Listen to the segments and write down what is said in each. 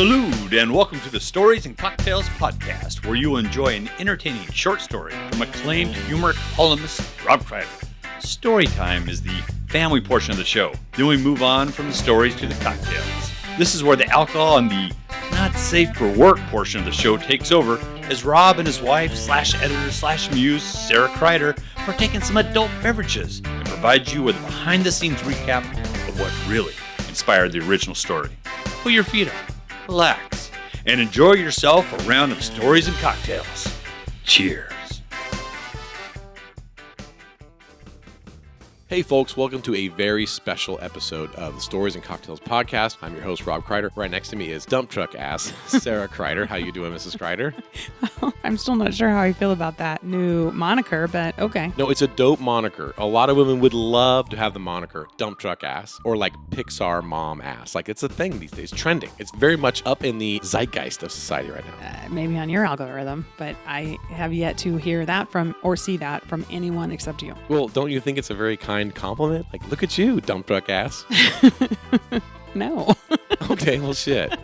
Salute and welcome to the Stories and Cocktails podcast, where you will enjoy an entertaining short story from acclaimed humor columnist Rob Kreider. Story time is the family portion of the show. Then we move on from the stories to the cocktails. This is where the alcohol and the not safe for work portion of the show takes over, as Rob and his wife /editor /muse Sara Kreider are taking some adult beverages and provide you with a behind the scenes recap of what really inspired the original story. Put your feet up, relax, and enjoy yourself a round of stories and cocktails. Cheers. Hey folks, welcome to a very special episode of the Stories and Cocktails podcast. I'm your host, Rob Kreider. Right next to me is dump truck ass Sara Kreider. How you doing, Mrs. Kreider? Well, I'm still not sure how I feel about that new moniker, but okay. No, it's a dope moniker. A lot of women would love to have the moniker dump truck ass or like Pixar mom ass. Like it's a thing these days, trending. It's very much up in the zeitgeist of society right now. Maybe on your algorithm, but I have yet to hear that from or see that from anyone except you. Well, don't you think it's a very kind compliment? Like, look at you, dump truck ass. No. Okay, well, shit.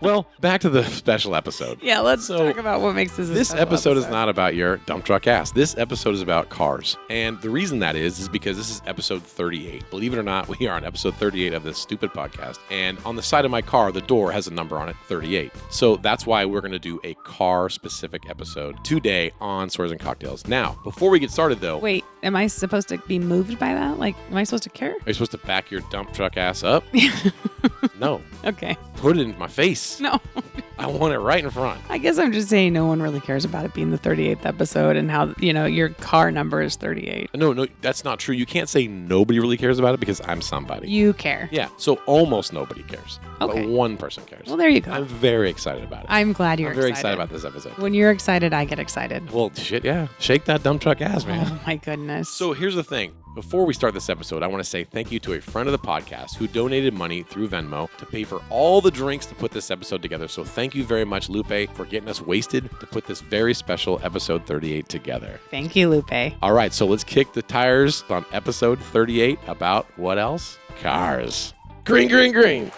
Well, back to the special episode. Yeah, let's talk about what makes this a This special episode is not about your dump truck ass. This episode is about cars. And the reason that is because this is episode 38. Believe it or not, we are on episode 38 of this stupid podcast. And on the side of my car, the door has a number on it, 38. So that's why we're going to do a car-specific episode today on Stories and Cocktails. Now, before we get started, though... Wait, am I supposed to be moved by that? Like, am I supposed to care? Are you supposed to back your dump truck ass up? No. Okay. Put it in my face. No. I want it right in front. I guess I'm just saying no one really cares about it being the 38th episode and how, your car number is 38. No, that's not true. You can't say nobody really cares about it because I'm somebody. You care. Yeah, so almost nobody cares. Okay. But one person cares. Well, there you go. I'm very excited about it. I'm glad you're I'm very excited about this episode. When you're excited, I get excited. Well, shit, yeah. Shake that dump truck ass, man. Oh, my goodness. So here's the thing. Before we start this episode, I want to say thank you to a friend of the podcast who donated money through Venmo to pay for all the drinks to put this episode together. So thank you very much, Lupe, for getting us wasted to put this very special episode 38 together. Thank you, Lupe. All right, so let's kick the tires on episode 38 about what else? Cars. Green, green, green.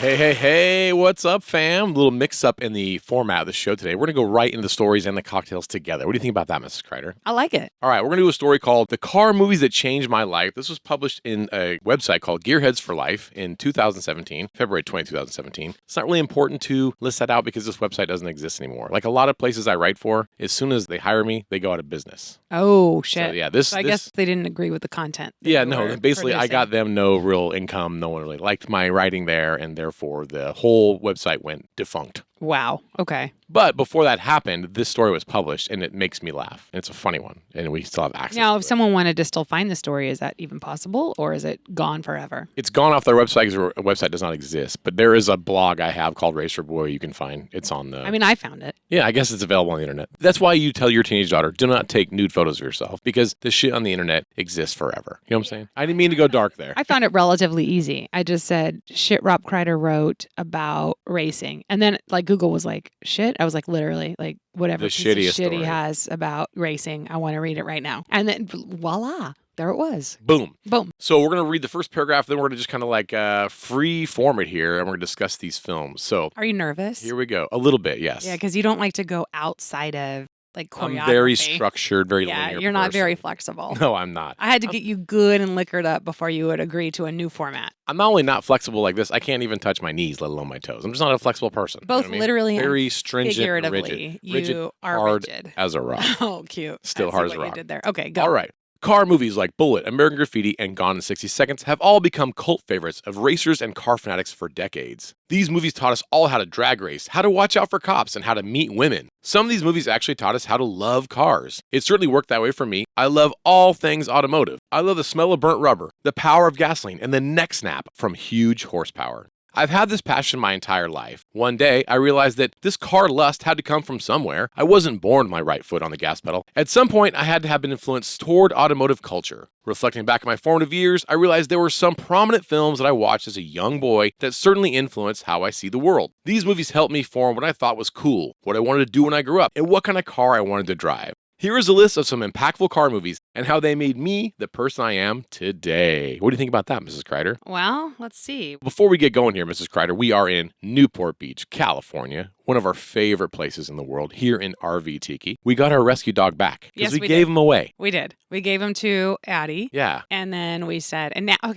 Hey, what's up, fam? A little mix-up in the format of the show today. We're going to go right into the stories and the cocktails together. What do you think about that, Mrs. Kreider? I like it. All right, we're going to do a story called The Car Movies That Changed My Life. This was published in a website called Gearheads for Life in 2017, February 20, 2017. It's not really important to list that out because this website doesn't exist anymore. Like a lot of places I write for, as soon as they hire me, they go out of business. Oh, shit. So, yeah, I guess they didn't agree with the content. Yeah, no, basically I producing. got them no real income. No one really liked my writing there, and therefore the whole website went defunct. Wow. Okay. But before that happened, this story was published, and it makes me laugh. And it's a funny one, and we still have access Now, to if someone wanted to still find the story, is that even possible, or is it gone forever? It's gone off their website because their website does not exist. But there is a blog I have called Racer Boy you can find. It's on the... I found it. Yeah, I guess it's available on the internet. That's why you tell your teenage daughter, do not take nude photos of yourself, because the shit on the internet exists forever. You know what I'm saying? I didn't mean to go dark there. I found it relatively easy. I just said, shit Rob Kreider wrote about racing. And then, Google was like, shit? I was like, literally, whatever The piece of shittiest shit he story. has about racing. I want to read it right now. And then, voila, there it was. Boom. Boom. So we're going to read the first paragraph, then we're going to just kind of free form it here, and we're going to discuss these films. So Are you nervous? here we go. A little bit, yes. Yeah, because you don't like to go outside of choreography. I'm very structured, very linear. Yeah, you're not person. very flexible. No, I'm not. I had to get you good and liquored up before you would agree to a new format. I'm not only not flexible like this, I can't even touch my knees, let alone my toes. I'm just not a flexible person. Both you know what I mean? literally and very stringent, figuratively, rigid. you are hard rigid. as a rock. Oh, cute. Still I see hard as what a rock. You did there. Okay, go. All right. Car movies like Bullet, American Graffiti, and Gone in 60 Seconds have all become cult favorites of racers and car fanatics for decades. These movies taught us all how to drag race, how to watch out for cops, and how to meet women. Some of these movies actually taught us how to love cars. It certainly worked that way for me. I love all things automotive. I love the smell of burnt rubber, the power of gasoline, and the neck snap from huge horsepower. I've had this passion my entire life. One day, I realized that this car lust had to come from somewhere. I wasn't born with my right foot on the gas pedal. At some point, I had to have been influenced toward automotive culture. Reflecting back on my formative years, I realized there were some prominent films that I watched as a young boy that certainly influenced how I see the world. These movies helped me form what I thought was cool, what I wanted to do when I grew up, and what kind of car I wanted to drive. Here is a list of some impactful car movies and how they made me the person I am today. What do you think about that, Mrs. Kreider? Well, let's see. Before we get going here, Mrs. Kreider, we are in Newport Beach, California, one of our favorite places in the world, here in RV Tiki. We got our rescue dog back because Yes, we gave him away. We did. We gave him to Addie. Yeah. And then we said,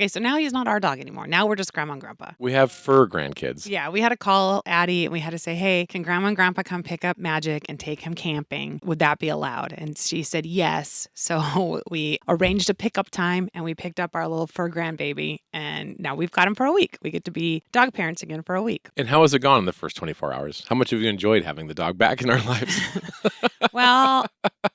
so now he's not our dog anymore. Now we're just Grandma and Grandpa. We have fur grandkids. Yeah, we had to call Addie and we had to say, hey, can Grandma and Grandpa come pick up Magic and take him camping? Would that be allowed? And she said yes. So we arranged a pickup time and we picked up our little fur grandbaby. And now we've got him for a week. We get to be dog parents again for a week. And how has it gone in the first 24 hours? How much have you enjoyed having the dog back in our lives? Well,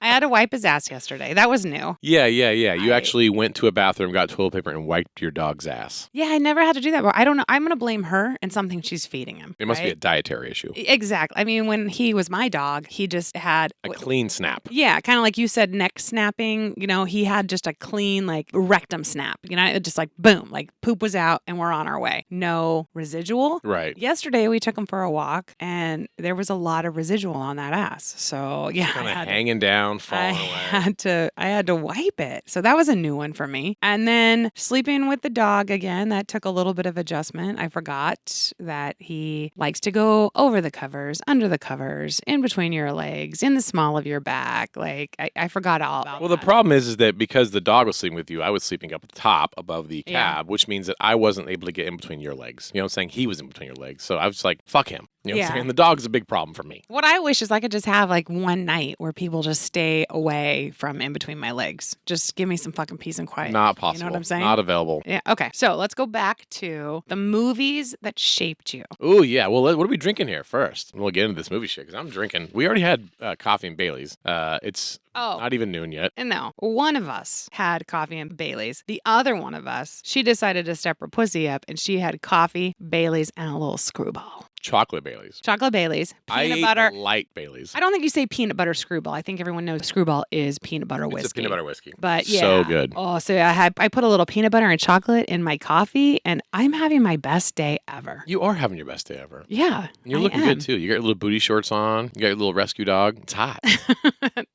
I had to wipe his ass yesterday. That was new. Yeah. You actually went to a bathroom, got toilet paper, and wiped your dog's ass. Yeah, I never had to do that. But I don't know. I'm going to blame her and something she's feeding him. It must be a dietary issue. Exactly. I mean, when he was my dog, he just had a clean snap. Yeah, kind of like you said, neck snapping. You know, he had just a clean, like, rectum snap. You know, it just like, boom, like poop was out and we're on our way. No residual. Right. Yesterday, we took him for a walk and there was a lot of residual on that ass. So, yeah. Kind of hanging down, falling away. I had to wipe it. So that was a new one for me. And then sleeping with the dog again, that took a little bit of adjustment. I forgot that he likes to go over the covers, under the covers, in between your legs, in the small of your back. Like, I forgot all about Well, that. the problem is that because the dog was sleeping with you, I was sleeping up at the top above the cab, which means that I wasn't able to get in between your legs. You know what I'm saying? He was in between your legs. So I was like, fuck him. You know what I'm saying? The dog's a big problem for me. What I wish is I could just have like one night where people just stay away from in between my legs. Just give me some fucking peace and quiet. Not possible. You know what I'm saying? Not available. Yeah. Okay. So let's go back to the movies that shaped you. Oh, yeah. Well, what are we drinking here first? We'll get into this movie shit because I'm drinking. We already had coffee and Bailey's. It's not even noon yet. And no, one of us had coffee and Bailey's. The other one of us, she decided to step her pussy up and she had coffee, Bailey's, and a little screwball. Chocolate Bailey's. Chocolate Bailey's. Peanut I butter. light Bailey's. I don't think you say peanut butter screwball. I think everyone knows screwball is peanut butter whiskey. It's a peanut butter whiskey. But yeah. So good. Oh, so I put a little peanut butter and chocolate in my coffee and I'm having my best day ever. You are having your best day ever. Yeah. And you're looking good too. You got your little booty shorts on. You got your little rescue dog. It's hot.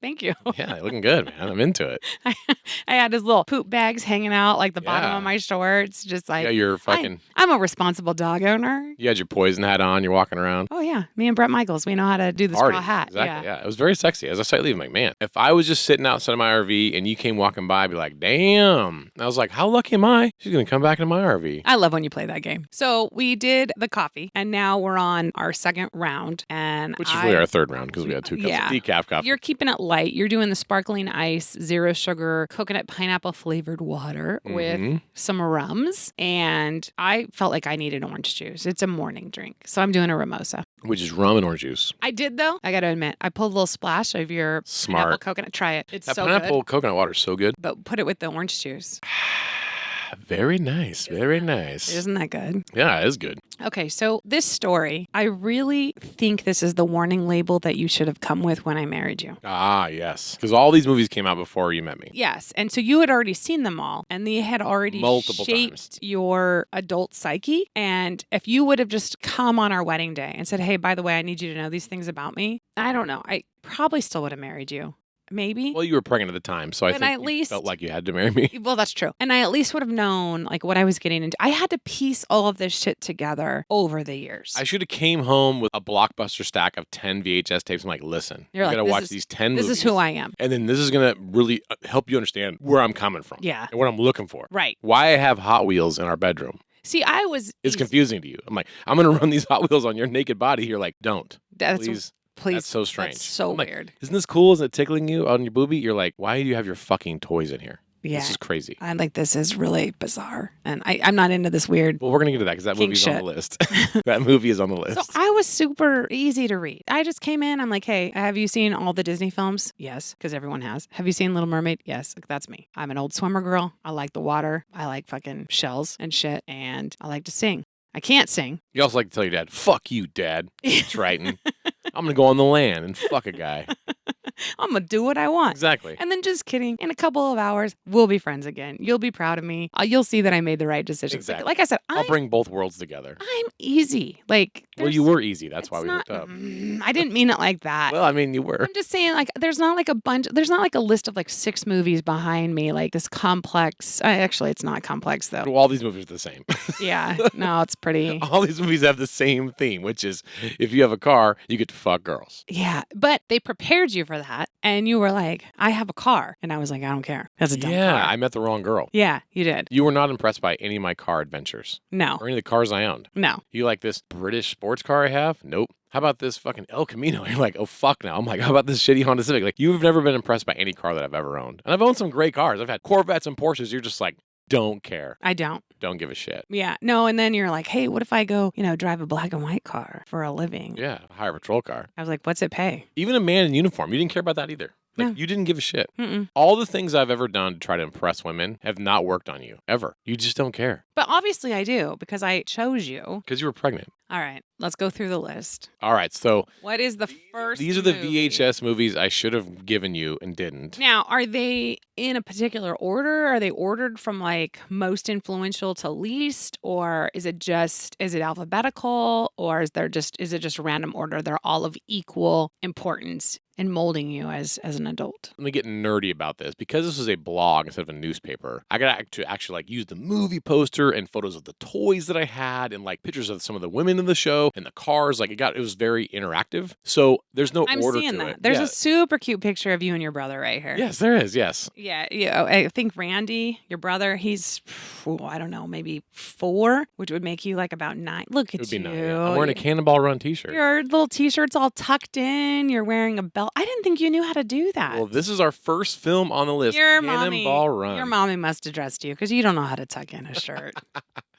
Thank you. Yeah, you're looking good, man. I'm into it. I had his little poop bags hanging out like the bottom of my shorts. Just like, yeah, you're fucking. I'm a responsible dog owner. You had your poison hat on. You're walking around. Oh, yeah. Me and Brett Michaels, we know how to do the straw hat. Exactly. Yeah. It was very sexy. As I started leaving, I'm like, man, if I was just sitting outside of my RV and you came walking by, I'd be like, damn. And I was like, how lucky am I? She's going to come back into my RV. I love when you play that game. So we did the coffee and now we're on our second round. Which is really our third round because we had 2 cups of decaf coffee. You're keeping it light. You're doing the sparkling ice, 0 sugar, coconut pineapple flavored water with some rums. And I felt like I needed orange juice. It's a morning drink. So I'm doing a Ramosa. Which is rum and orange juice. I did, though. I got to admit, I pulled a little splash of your pineapple coconut. Try it. It's that so pineapple good. coconut water is so good. But put it with the orange juice. Very nice. Very nice. Isn't that good? Yeah, it is good. Okay, so this story, I really think this is the warning label that you should have come with when I married you. Ah, yes. Because all these movies came out before you met me. Yes, and so you had already seen them all, and they had already Multiple shaped times. your adult psyche. And if you would have just come on our wedding day and said, hey, by the way, I need you to know these things about me, I don't know. I probably still would have married you. Maybe. Well, you were pregnant at the time, so I think you felt like you had to marry me. Well, that's true. And I at least would have known like what I was getting into. I had to piece all of this shit together over the years. I should have came home with a blockbuster stack of 10 VHS tapes. I'm like, listen, you got to watch these 10 movies. This is who I am. And then this is going to really help you understand where I'm coming from. Yeah. And what I'm looking for. Right. Why I have Hot Wheels in our bedroom. See, It's confusing to you. I'm like, I'm going to run these Hot Wheels on your naked body. You're like, don't. Please. That's so strange. That's so like, weird. Isn't this cool? Isn't it tickling you on your boobie? You're like, why do you have your fucking toys in here? Yeah. This is crazy. I'm like, this is really bizarre. And I'm not into this weird. Well, we're going to get to that because that movie's on the list. That movie is on the list. So I was super easy to read. I just came in. I'm like, hey, have you seen all the Disney films? Yes, because everyone has. Have you seen Little Mermaid? Yes, that's me. I'm an old swimmer girl. I like the water. I like fucking shells and shit. And I like to sing. I can't sing. You also like to tell your dad, fuck you, Dad. Triton. I'm going to go on the land and fuck a guy. I'm going to do what I want. Exactly. And then just kidding. In a couple of hours, we'll be friends again. You'll be proud of me. You'll see that I made the right decision. Exactly. Like I said, I'll bring both worlds together. I'm easy. Like, Well, you were easy. That's why we not, hooked up. I didn't mean it like that. Well, I mean, you were. I'm just saying, like, there's not like a list of like 6 movies behind me, like this complex. Actually, it's not complex though. Well, all these movies are the same. Yeah. No, it's pretty. All these movies have the same theme, which is if you have a car, you get to fuck girls. Yeah. But they prepared you for that. And you were like, I have a car. And I was like, I don't care. That's a dumb car. Yeah, I met the wrong girl. Yeah, you did. You were not impressed by any of my car adventures. No. Or any of the cars I owned. No. You like this British sports car I have? Nope. How about this fucking El Camino? You're like, oh, fuck now. I'm like, how about this shitty Honda Civic? Like, you've never been impressed by any car that I've ever owned. And I've owned some great cars. I've had Corvettes and Porsches. You're just like, don't care. I don't. Don't give a shit. Yeah. No, and then you're like, hey, what if I go, drive a black and white car for a living? Yeah, a hire patrol car. I was like, what's it pay? Even a man in uniform. You didn't care about that either. Like, No. You didn't give a shit. Mm-mm. All the things I've ever done to try to impress women have not worked on you, ever. You just don't care. But obviously I do because I chose you. Because you were pregnant. All right, let's go through the list. All right, so What is the first these are the movie? VHS movies I should have given you and didn't. Now, are they in a particular order? Are they ordered from like most influential to least? Or is it alphabetical? Or is it just random order? They're all of equal importance in molding you as an adult. Let me get nerdy about this. Because this was a blog instead of a newspaper, I got to actually like use the movie poster and photos of the toys that I had and like pictures of some of the women in the show and the cars. Like it was very interactive. So there's no I'm order seeing to that. it. There's Yeah. a super cute picture of you and your brother right here. Yes, there is. Yes. Yeah, I think Randy, your brother, he's, I don't know, maybe 4, which would make you like about 9. Look It at would be you. nice. Yeah. I'm wearing a Cannonball Run t-shirt. Your little t-shirt's all tucked in. You're wearing a belt. I didn't think you knew how to do that. Well, this is our first film on the list. Cannonball Run. Your mommy must have dressed you because you don't know how to tuck in a shirt.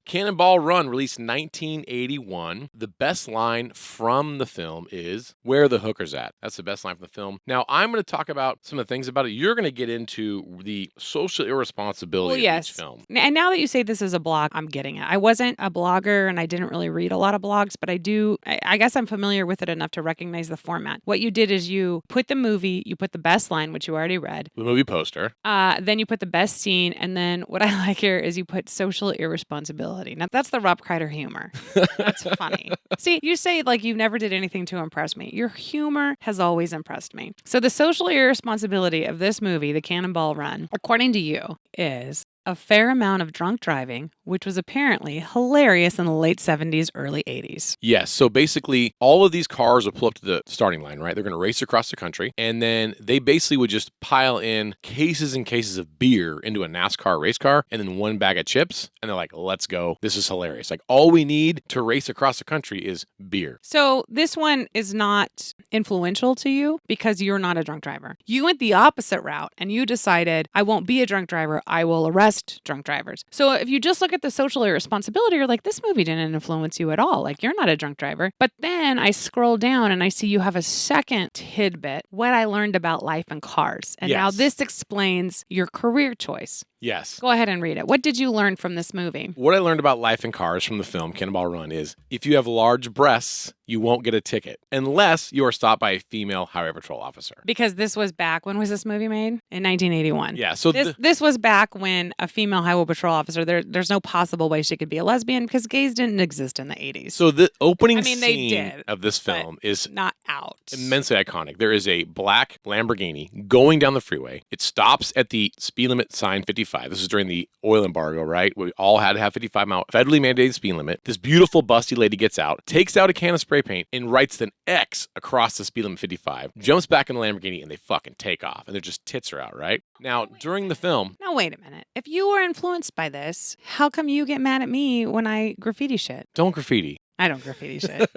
Cannonball Run, released 1981. The best line from the film is, "Where are the hookers at?" That's the best line from the film. Now, I'm going to talk about some of the things about it. You're going to get into the social irresponsibility of each film. And now that you say this is a blog, I'm getting it. I wasn't a blogger and I didn't really read a lot of blogs, but I guess I'm familiar with it enough to recognize the format. What you did is you put the movie, you put the best line, which you already read. The movie poster. Then you put the best scene, and then what I like here is you put social irresponsibility. Now, that's the Rob Kreider humor. That's funny. See, you say like you never did anything to impress me. Your humor has always impressed me. So the social irresponsibility of this movie, The Cannonball Run, according to you, is a fair amount of drunk driving, which was apparently hilarious in the late 70s, early 80s. Yes. So basically, all of these cars will pull up to the starting line, right? They're going to race across the country. And then they basically would just pile in cases and cases of beer into a NASCAR race car and then one bag of chips. And they're like, let's go. This is hilarious. Like, all we need to race across the country is beer. So this one is not influential to you because you're not a drunk driver. You went the opposite route and you decided, I won't be a drunk driver. I will arrest drunk drivers. So if you just look at the social irresponsibility, you're like, this movie didn't influence you at all. Like, you're not a drunk driver. But then I scroll down and I see you have a second tidbit, what I learned about life and cars. And now Yes. this explains your career choice. Yes. Go ahead and read it. What did you learn from this movie? What I learned about life and cars from the film Cannonball Run is if you have large breasts, you won't get a ticket unless you are stopped by a female highway patrol officer. Because this was back, when was this movie made? In 1981. Yeah. So This was back when a female highway patrol officer, there's no possible way she could be a lesbian because gays didn't exist in the 80s. So the opening they scene did, of this film is not out. immensely iconic. There is a black Lamborghini going down the freeway. It stops at the speed limit sign 55. This is during the oil embargo, right? We all had to have 55-mile federally mandated speed limit. This beautiful busty lady gets out, takes out a can of spray paint, and writes an X across the speed limit 55, jumps back in the Lamborghini, and they fucking take off. And they're just tits are out, right? Now, during the film... Now, wait a minute. If you were influenced by this, how come you get mad at me when I graffiti shit? Don't graffiti. I don't graffiti shit.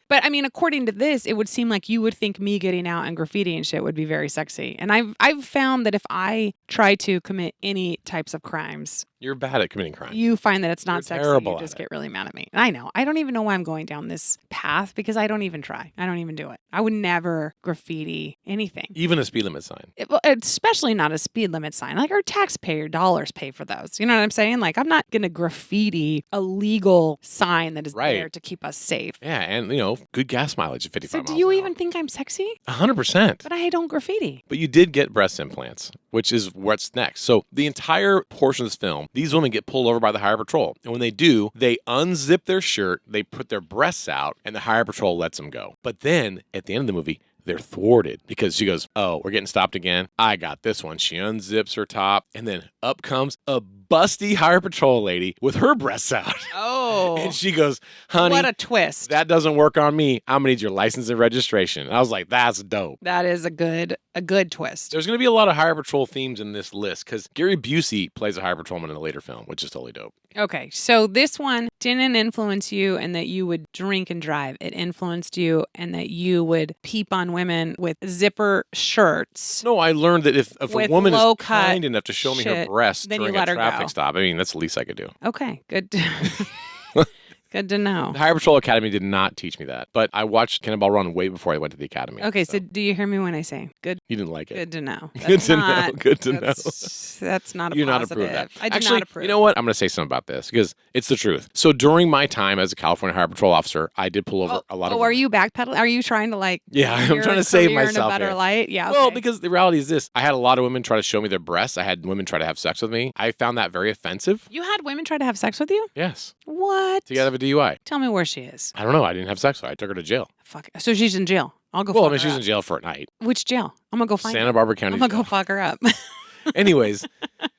But I mean, according to this, it would seem like you would think me getting out and graffiti and shit would be very sexy. And I've found that if I try to commit any types of crimes, You're bad at committing crime. you find that it's not You're sexy. terrible You at just it. get really mad at me. And I know. I don't even know why I'm going down this path because I don't even try. I don't even do it. I would never graffiti anything. Even a speed limit sign. Well, especially not a speed limit sign. Like, our taxpayer dollars pay for those. You know what I'm saying? Like, I'm not going to graffiti a legal sign that is Right. there there to keep us safe. Yeah, and, good gas mileage at 55 So miles do you an hour. even think I'm sexy? 100%. But I don't graffiti. But you did get breast implants, which is what's next. So the entire portion of this film, these women get pulled over by the Highway Patrol. And when they do, they unzip their shirt, they put their breasts out, and the Highway Patrol lets them go. But then, at the end of the movie, they're thwarted because she goes, oh, we're getting stopped again. I got this one. She unzips her top, and then up comes a busty Highway Patrol lady with her breasts out. Oh. And she goes, honey, What a twist. that doesn't work on me. I'm going to need your license and registration. And I was like, that's dope. That is a good twist. There's going to be a lot of Highway Patrol themes in this list because Gary Busey plays a Highway Patrolman in a later film, which is totally dope. Okay, so this one didn't influence you and that you would drink and drive. It influenced you and that you would peep on women with zipper shirts. No, I learned that if a With woman is low-cut kind enough to show me her shit, breasts then you during let a her traffic go. stop, I mean, that's the least I could do. Okay, good. Good to know. The Highway Patrol Academy did not teach me that, but I watched Cannonball Run way before I went to the academy. Okay, so do you hear me when I say good? You didn't like it. Good to know. Good to know. Good to know. That's not a You're not positive. approve that. I do Actually, not approve. you know what? I'm going to say something about this because it's the truth. So during my time as a California Highway Patrol officer, I did pull over a lot of. Oh, are you backpedaling? Are you trying to Yeah, I'm your trying to save career myself in a better here. light? Yeah. Well, okay. because the reality is this: I had a lot of women try to show me their breasts. I had women try to have sex with me. I found that very offensive. You had women try to have sex with you? Yes, What? to get out of a DUI. Tell me where she is. I don't know. I didn't have sex with her. I took her to jail. Fuck. So she's in jail. I'll go. Well, I fuck mean, her she was up. in jail for a night. Which jail? I'm gonna go find. Santa Barbara County. I'm gonna Jail. go fuck her up. Anyways,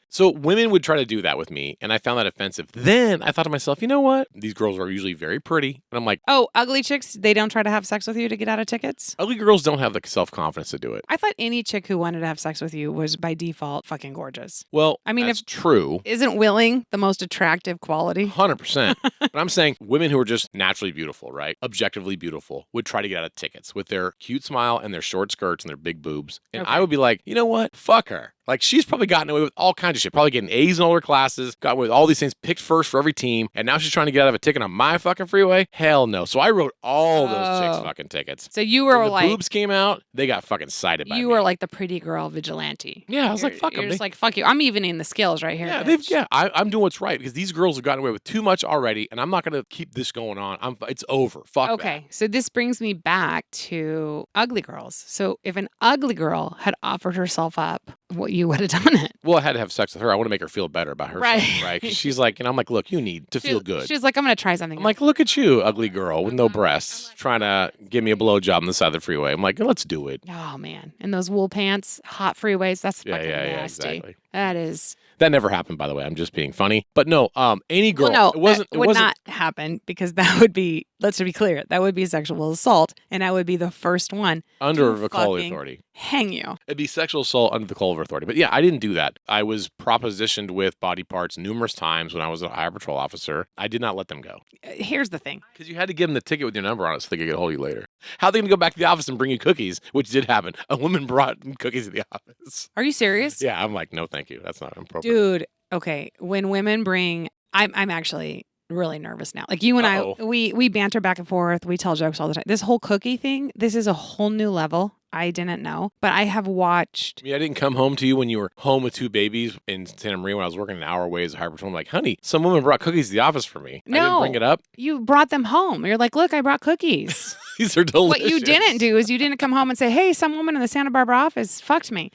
so women would try to do that with me, and I found that offensive. Then I thought to myself, you know what? These girls are usually very pretty. And I'm like, Oh, ugly chicks, they don't try to have sex with you to get out of tickets? ugly girls don't have the self-confidence to do it. I thought any chick who wanted to have sex with you was by default fucking gorgeous. Well, I mean, that's if- true. Isn't willing the most attractive quality? 100%. But I'm saying women who are just naturally beautiful, right? Objectively beautiful, would try to get out of tickets with their cute smile and their short skirts and their big boobs. And Okay. I would be like, you know what? Fuck her. Like, she's probably gotten away with all kinds of shit. Probably getting A's in all her classes, got away with all these things, picked first for every team, and now she's trying to get out of a ticket on my fucking freeway? Hell no. So I wrote all those chicks Oh. fucking tickets. So you When were the like, boobs came out, they got fucking cited by me. you were like the pretty girl vigilante. Yeah, I was like, fuck You're them. just like, fuck you. I'm evening the scales right here. Yeah, bitch. I'm doing what's right because these girls have gotten away with too much already, and I'm not going to keep this going on. It's over. Fuck Okay, so this brings me back to ugly girls. So if an ugly girl had offered herself up, what you would have done it. that. Well, I had to have sex with her. I want to make her feel better about herself, Right. right? 'Cause she's like, I'm like, look, you need to feel good. She's like, I'm gonna try something. I'm like, look at you, ugly girl with no breasts, trying to give me a blowjob on the side of the freeway. I'm like, let's do it. oh man, and those wool pants, hot freeways. That's Yeah, fucking yeah, nasty. exactly. That is. That never happened, by the way. I'm just being funny. But no, any girl. Well, no, it wasn't. that It would wasn't. not happen because that would be. Let's be clear. That would be sexual assault, and I would be the first one Under to the call of fucking authority. hang you. It'd be sexual assault under the call of authority. But yeah, I didn't do that. I was propositioned with body parts numerous times when I was a Highway Patrol officer. I did not let them go. Here's the thing. Because you had to give them the ticket with your number on it so they could get a hold of you later. How are they going to go back to the office and bring you cookies? Which did happen. A woman brought cookies to the office. Are you serious? Yeah, I'm like, no, thank you. That's not appropriate. Dude, okay. When women bring, I'm actually really nervous now. Like you and Uh-oh. I, we banter back and forth. We tell jokes all the time. This whole cookie thing, this is a whole new level. I didn't know, but I have watched. I mean, I didn't come home to you when you were home with two babies in Santa Maria when I was working an hour away as a Highway Patrol. I'm like, honey, some woman brought cookies to the office for me. I didn't No. bring it up. You brought them home. You're like, look, I brought cookies. These are delicious. What you didn't do is you didn't come home and say, hey, some woman in the Santa Barbara office fucked me.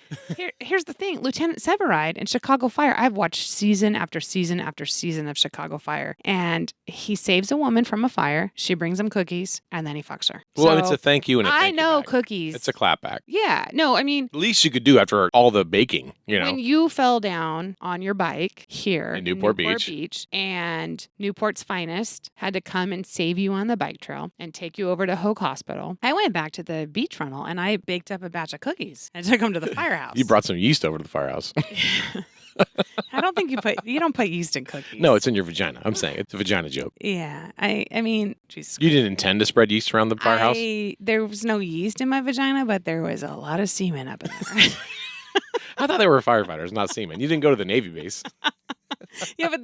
Here's the thing. Lieutenant Severide in Chicago Fire, I've watched season after season after season of Chicago Fire. And he saves a woman from a fire. She brings him cookies and then he fucks her. Well, So, it's a thank you and a I thank you know back. cookies. It's a clapback. Yeah. No, I mean, The least you could do after all the baking, you know. when you fell down on your bike here In Newport Beach. Beach, and Newport's finest had to come and save you on the bike trail and take you over to Hoag Hospital, I went back to the beach rental and I baked up a batch of cookies and took them to the firehouse. You brought some yeast over to the firehouse. I don't think you don't put yeast in cookies. No, it's in your vagina. I'm saying it's a vagina joke. Yeah. I mean, Jesus. You didn't intend to spread yeast around the firehouse? There was no yeast in my vagina, but there was a lot of semen up in there. I thought they were firefighters, not seamen. You didn't go to the Navy base. Yeah, but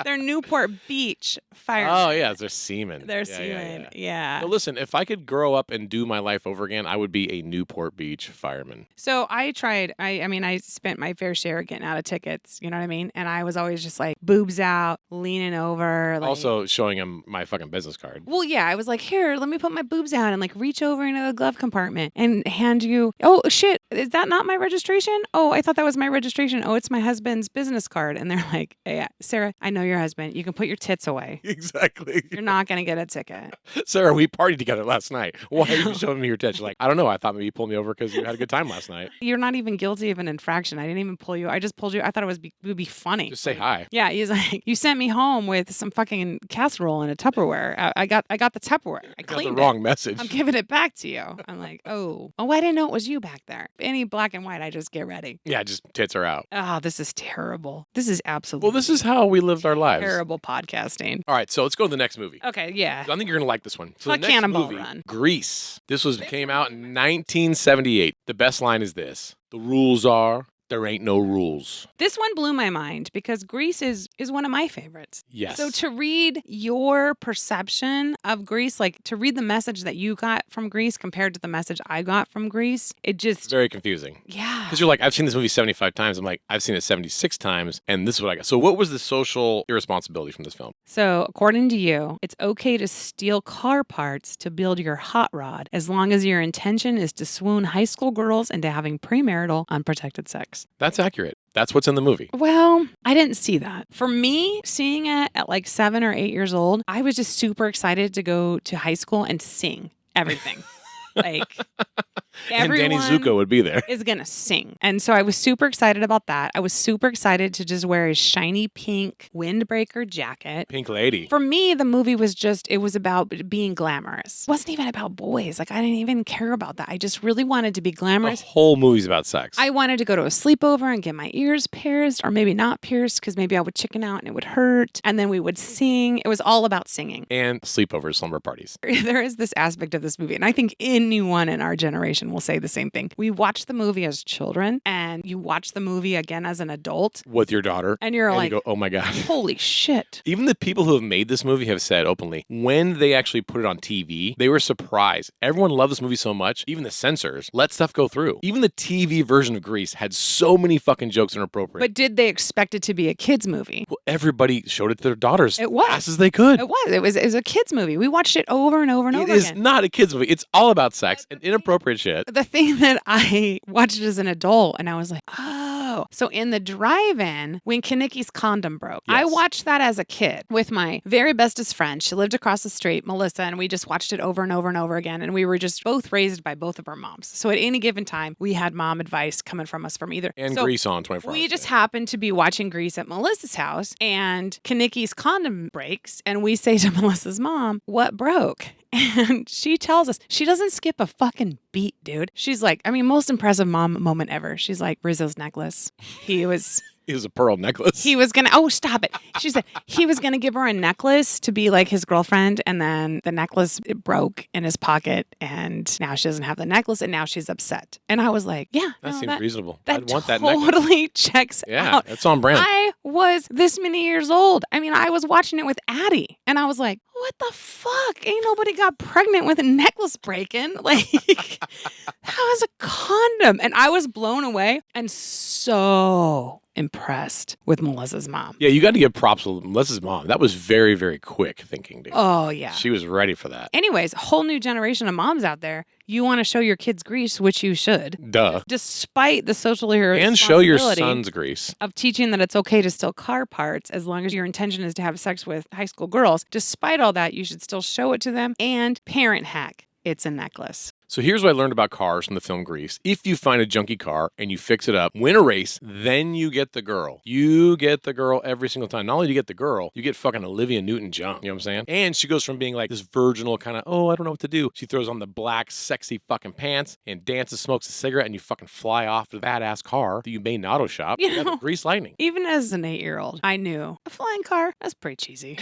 they're Newport Beach firemen. Oh, yeah, they're seamen. They're seamen. Yeah. But listen, if I could grow up and do my life over again, I would be a Newport Beach fireman. So I tried, I spent my fair share getting out of tickets, you know what I mean? And I was always just like boobs out, leaning over. Like, Also showing him my fucking business card. well, yeah, I was like, here, let me put my boobs out and like reach over into the glove compartment and hand you, oh shit, is that not my registration? Oh, I thought that was my registration. Oh, it's my husband's business card. And they're like, yeah, Sarah, I know your husband. You can put your tits away. Exactly. You're not going to get a ticket. Sarah, we partied together last night. Why are you showing me your tits? She's like, I don't know. I thought maybe you pulled me over because you had a good time last night. You're not even guilty of an infraction. I didn't even pull you. I just pulled you. I thought it would be funny. Just say hi. Yeah, he's like, you sent me home with some fucking casserole and a Tupperware. I got the Tupperware. I Got cleaned the wrong message. I'm giving it back to you. I'm like, oh, I didn't know it was you back there. Any black and white, I just get ready. Yeah, just tits are out. Oh, this is terrible. This is absolutely. Well, this is how we lived our lives. terrible podcasting. All right, so let's go to the next movie. Okay, yeah. I think you're gonna like this one. So Fuck the next Cannonball movie, Run. Grease. This came out in 1978. The best line is this: "The rules are there ain't no rules." This one blew my mind because Grease is one of my favorites. Yes. So to read your perception of Grease, like to read the message that you got from Grease compared to the message I got from Grease, it just It's very confusing. yeah. Because you're like, I've seen this movie 75 times. I'm like, I've seen it 76 times, and this is what I got. So what was the social irresponsibility from this film? So, according to you, it's okay to steal car parts to build your hot rod as long as your intention is to swoon high school girls into having premarital unprotected sex. That's accurate. That's what's in the movie. Well, I didn't see that. For me, seeing it at like 7 or 8 years old, I was just super excited to go to high school and sing everything. Like, And Danny everyone Zuko would be there. is going to sing. And so I was super excited about that. I was super excited to just wear his shiny pink windbreaker jacket. Pink Lady. For me, the movie was just, it was about being glamorous. It wasn't even about boys. Like, I didn't even care about that. I just really wanted to be The glamorous. whole movie's about sex. I wanted to go to a sleepover and get my ears pierced, or maybe not pierced because maybe I would chicken out and it would hurt. And then we would sing. It was all about singing. And sleepovers, slumber parties. There is this aspect of this movie, and I think anyone in our generation will say the same thing. We watch the movie as children, and you watch the movie again as an adult, With your daughter. and you're like, you go, oh my God. holy shit. Even the people who have made this movie have said openly, when they actually put it on TV, they were surprised. Everyone loved this movie so much, even the censors let stuff go through. Even the TV version of Grease had so many fucking jokes inappropriate. But did they expect it to be a kid's movie? Well, everybody showed it to their daughters It was. as fast as they could. It was a kid's movie. We watched it over and over and It over is again. not a kid's movie. It's all about sex and inappropriate shit. The thing that I watched it as an adult, and I was like, oh. So in the drive-in, when Kanicki's condom broke, I Yes. watched that as a kid with my very bestest friend. She lived across the street, Melissa, and we just watched it over and over and over again. And we were just both raised by both of our moms. So at any given time, we had mom advice coming from us from either. And So Grease on 24 we hours. just happened to be watching Grease at Melissa's house, and Kanicki's condom breaks, and we say to Melissa's mom, "What broke?" And she tells us she doesn't skip a fucking beat, dude. She's like, I mean, most impressive mom moment ever. She's like, Rizzo's necklace. He was a pearl necklace. gonna, oh, stop it. She said he was gonna give her a necklace to be like his girlfriend, and then the necklace it broke in his pocket, and now she doesn't have the necklace, and now she's upset. And I was like, yeah, that no, seems reasonable. that I'd want that necklace. totally checks Yeah, out. it's on brand. I was this many years old. I mean, I was watching it with Addie, and I was like, what the fuck? Ain't nobody got pregnant with a necklace breaking. Like, that was a condom. And I was blown away and so impressed with Melissa's mom. Yeah, you got to give props to Melissa's mom. That was very, very quick thinking, dude. Oh, yeah. She was ready for that. Anyways, a whole new generation of moms out there. You want to show your kids Grease, which you should. Duh. Despite the social And show your irresponsibility son's Grease. of teaching that it's okay to steal car parts as long as your intention is to have sex with high school girls. Despite all that, you should still show it to them. And parent hack, it's a necklace. So here's what I learned about cars from the film Grease. If you find a junky car and you fix it up, win a race, then you get the girl. You get the girl every single time. Not only do you get the girl, you get fucking Olivia Newton-John. You know what I'm saying? And she goes from being like this virginal kind of, oh, I don't know what to do. She throws on the black, sexy fucking pants and dances, smokes a cigarette, and you fucking fly off to the badass car that you made in auto shop. You Yeah, know- the Grease Lightning. Even as an 8-year-old, I knew a flying car, that's pretty cheesy.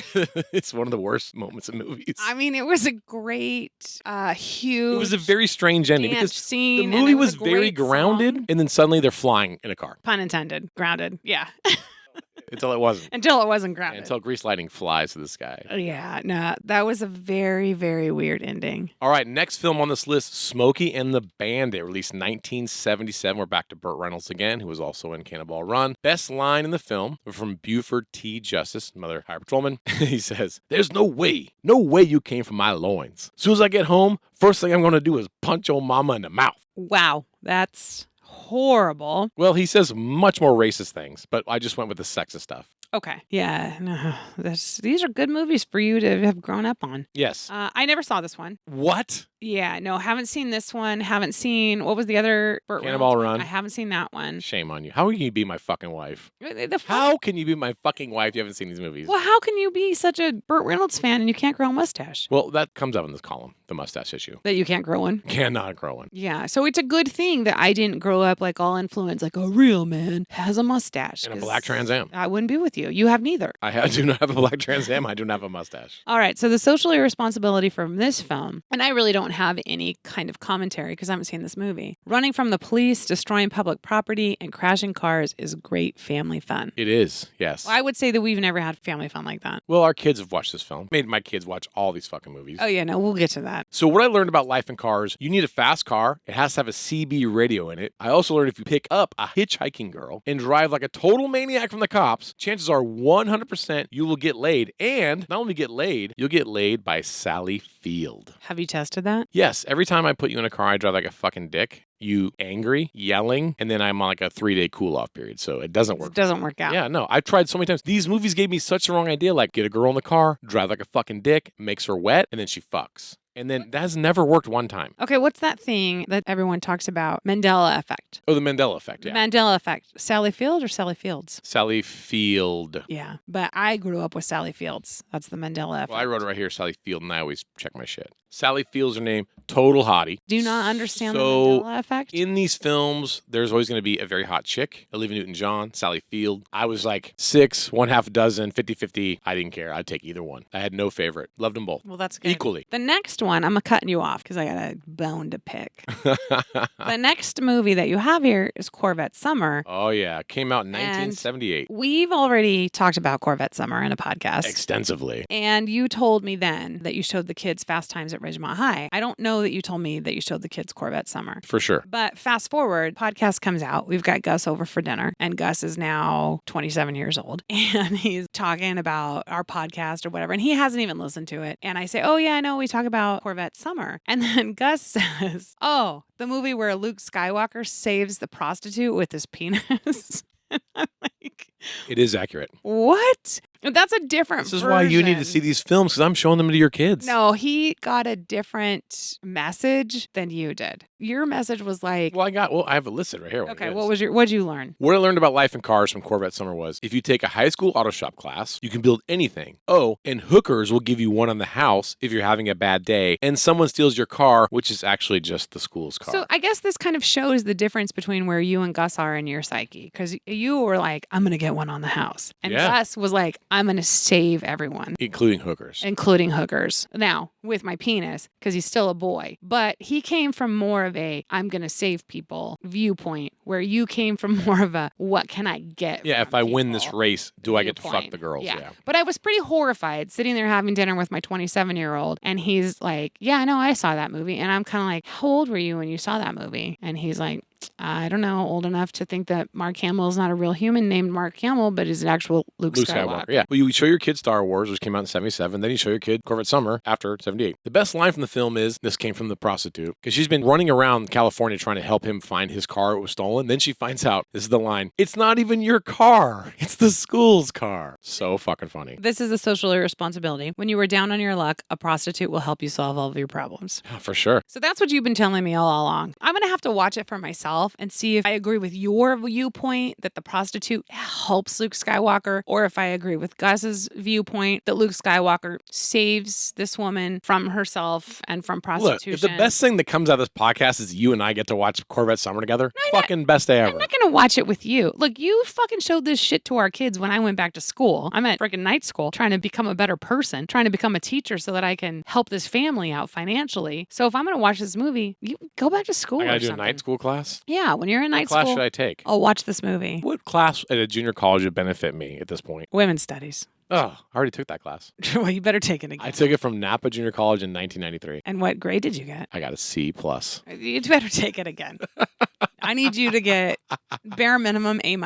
It's one of the worst moments in movies. I mean, it was a great, huge It was a very strange ending dance because scene. the and movie it was a very great grounded, song. and then suddenly they're flying in a car. Pun intended. Grounded. Yeah. Until it wasn't. Until it wasn't grounded. Until grease lightning flies to the sky. Yeah, no, that was a very, very weird ending. All right, next film on this list, Smokey and the Bandit, released 1977. We're back to Burt Reynolds again, who was also in Cannonball Run. Best line in the film from Buford T. Justice, another high patrolman. He says, "There's no way you came from my loins. As soon as I get home, first thing I'm going to do is punch your mama in the mouth." Wow, that's horrible. Well, he says much more racist things, but I just went with the sexist stuff. Okay. Yeah, no, these are good movies for you to have grown up on. Yes. I never saw this one. What? Yeah, no, haven't seen this one. Haven't seen, what was the other? Cannonball Run. I haven't seen that one. Shame on you. How can you be my fucking wife? The How can you be my fucking wife? You haven't seen these movies. Well, how can you be such a Burt Reynolds fan and you can't grow a mustache? Well, that comes up in this column, the mustache issue. That you can't grow one? Cannot grow one. Yeah, so it's a good thing that I didn't grow up like all influenced, like a real man has a mustache. And a black Trans Am. I wouldn't be with you. You have neither. I do not have a black Trans Am. I do not have a mustache. All right, so the social irresponsibility from this film, and I really don't have any kind of commentary because I haven't seen this movie. Running from the police, destroying public property, and crashing cars is great family fun. It is, yes. Well, I would say that we've never had family fun like that. Well, our kids have watched this film. Made my kids watch all these fucking movies. Oh, yeah, no, we'll get to that. So what I learned about life in cars, you need a fast car. It has to have a CB radio in it. I also learned if you pick up a hitchhiking girl and drive like a total maniac from the cops, chances are 100% you will get laid. And not only get laid, you'll get laid by Sally Field. Have you tested that? Yes. Every time I put you in a car, I drive like a fucking dick. You angry, yelling, and then I'm on like a 3-day cool-off period. So it doesn't work. It doesn't work out. Yeah, no. I've tried so many times. These movies gave me such the wrong idea. Like, get a girl in the car, drive like a fucking dick, makes her wet, and then she fucks. And then that has never worked one time. Okay, what's that thing that everyone talks about? Mandela effect. Oh, the Mandela effect, yeah. Mandela effect. Sally Field or Sally Fields? Sally Field. Yeah, but I grew up with Sally Fields. That's the Mandela effect. Well, I wrote it right here, Sally Field, and I always check my shit. Sally Field's her name, total hottie. Do you not understand the So, Mandela effect? in these films, there's always going to be a very hot chick. Olivia Newton-John, Sally Field. I was like 6, 1/2 dozen, 50-50. I didn't care. I'd take either one. I had no favorite. Loved them both. Well, that's good. Equally. The next one, I'm cutting you off because I got a bone to pick. The next movie that you have here is Corvette Summer. Oh, yeah. Came out in 1978. We've already talked about Corvette Summer in a podcast. Extensively. And you told me then that you showed the kids Fast Times at Ridgemont High. I don't know that you told me that you showed the kids Corvette Summer. For sure. But fast forward, podcast comes out. We've got Gus over for dinner, and Gus is now 27 years old. And he's talking about our podcast or whatever, and he hasn't even listened to it. And I say, oh, yeah, I know we talk about Corvette Summer. And then Gus says, oh, the movie where Luke Skywalker saves the prostitute with his penis. And I'm like, it is accurate. what? That's a different This is why you need to see these films, because I'm showing them to your kids. No, he got a different message than you did. Your message was like... Well, I have it listed right here. Okay, what'd you learn? What I learned about life in cars from Corvette Summer was, if you take a high school auto shop class, you can build anything. Oh, and hookers will give you one on the house if you're having a bad day, and someone steals your car, which is actually just the school's car. So I guess this kind of shows the difference between where you and Gus are in your psyche, because you were like, I'm going to get one on the house. And Gus was like, I'm going to save everyone. Including hookers. Now, with my penis, because he's still a boy. But he came from more of a, I'm going to save people viewpoint, where you came from more of a, what can I get? Yeah, if I win this race, do I get to viewpoint. fuck the girls? Yeah. But I was pretty horrified sitting there having dinner with my 27-year-old. And he's like, yeah, I know, I saw that movie. And I'm kind of like, how old were you when you saw that movie? And he's like, I don't know, old enough to think that Mark Hamill is not a real human named Mark Hamill, but is an actual Luke Skywalker. Yeah. Well, you show your kid Star Wars, which came out in 77. Then you show your kid Corvette Summer after 78. The best line from the film is, this came from the prostitute, because she's been running around California trying to help him find his car. It was stolen. Then she finds out, this is the line, it's not even your car. It's the school's car. So fucking funny. This is a social irresponsibility. When you were down on your luck, a prostitute will help you solve all of your problems. Yeah, for sure. So that's what you've been telling me all along. I'm going to have to watch it for myself and see if I agree with your viewpoint that the prostitute helps Luke Skywalker, or if I agree with Gus's viewpoint that Luke Skywalker saves this woman from herself and from prostitution. Look, if the best thing that comes out of this podcast is you and I get to watch Corvette Summer together, fucking best day ever. I'm not going to watch it with you. Look, you fucking showed this shit to our kids when I went back to school. I'm at freaking night school trying to become a better person, trying to become a teacher so that I can help this family out financially. So if I'm going to watch this movie, you go back to school. I got to or do something. a night school class? class? Yeah, when you're in What night class school, should I take? oh, watch this movie. What class at a junior college would benefit me at this point? Women's studies. Oh, I already took that class. Well, you better take it again. I took it from Napa Junior College in 1993. And what grade did you get? I got a C+. You better take it again. I need you to get bare minimum A-.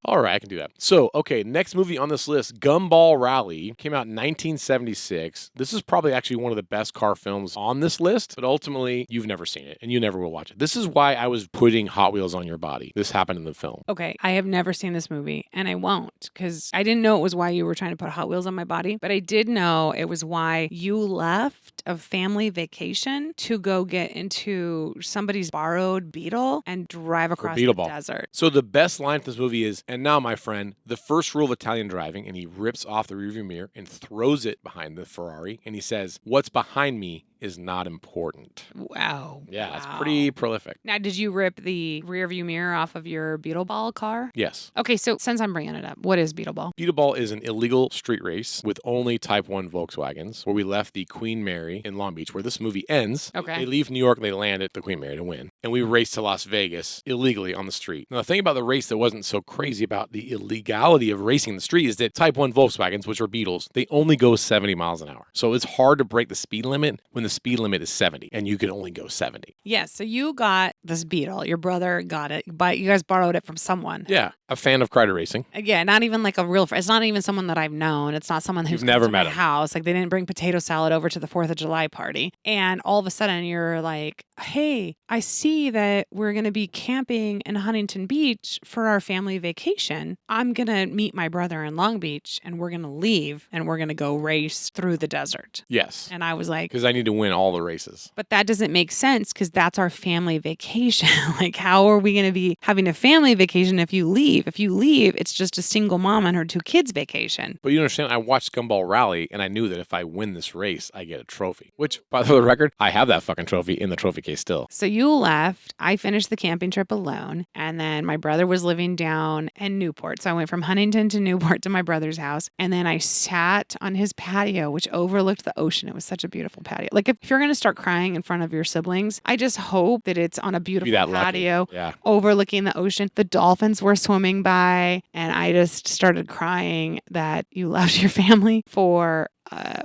All right, I can do that. So, okay, next movie on this list, Gumball Rally, came out in 1976. This is probably actually one of the best car films on this list, but ultimately, you've never seen it, and you never will watch it. This is why I was putting Hot Wheels on your body. This happened in the film. Okay, I have never seen this movie, and I won't, because I didn't know it was why you were trying to put Hot Wheels on my body, but I did know it was why you left a family vacation to go get into somebody's borrowed Beetle and drive across the desert. So the best line from this movie is, and now, my friend, the first rule of Italian driving, and he rips off the rearview mirror and throws it behind the Ferrari, and he says, what's behind me is not important. Wow. Yeah, it's pretty prolific. Now, did you rip the rear view mirror off of your Beetle Ball car? Yes. Okay, so since I'm bringing it up, what is Beetle Ball? Beetle Ball is an illegal street race with only Type 1 Volkswagens, where we left the Queen Mary in Long Beach, where this movie ends. Okay. They leave New York, they land at the Queen Mary to win. And we race to Las Vegas illegally on the street. Now, the thing about the race that wasn't so crazy about the illegality of racing in the street is that Type 1 Volkswagens, which are Beetles, they only go 70 miles an hour. So it's hard to break the speed limit when the speed limit is 70 and you can only go 70. Yes, so you got this Beetle. Your brother got it, but you guys borrowed it from someone. Yeah, a fan of Crider Racing. Again, not even like a real friend. It's not even someone that I've known. It's not someone who's You've never come to met my him. house. Like they didn't bring potato salad over to the 4th of July party. And all of a sudden you're like, hey, I see that we're going to be camping in Huntington Beach for our family vacation. I'm going to meet my brother in Long Beach and we're going to leave and we're going to go race through the desert. Yes. And I was like, because I need to win all the races. but that doesn't make sense because that's our family vacation. Like, how are we going to be having a family vacation if you leave? If you leave, it's just a single mom and her 2 kids vacation. But you understand, I watched Gumball Rally and I knew that if I win this race, I get a trophy. Which, by the record, I have that fucking trophy in the trophy case still. So you left. I finished the camping trip alone. And then my brother was living down in Newport. So I went from Huntington to Newport to my brother's house. And then I sat on his patio, which overlooked the ocean. It was such a beautiful patio. Like, if you're going to start crying in front of your siblings, I just hope that it's on a beautiful patio overlooking the ocean. The dolphins were swimming by, and I just started crying that you left your family for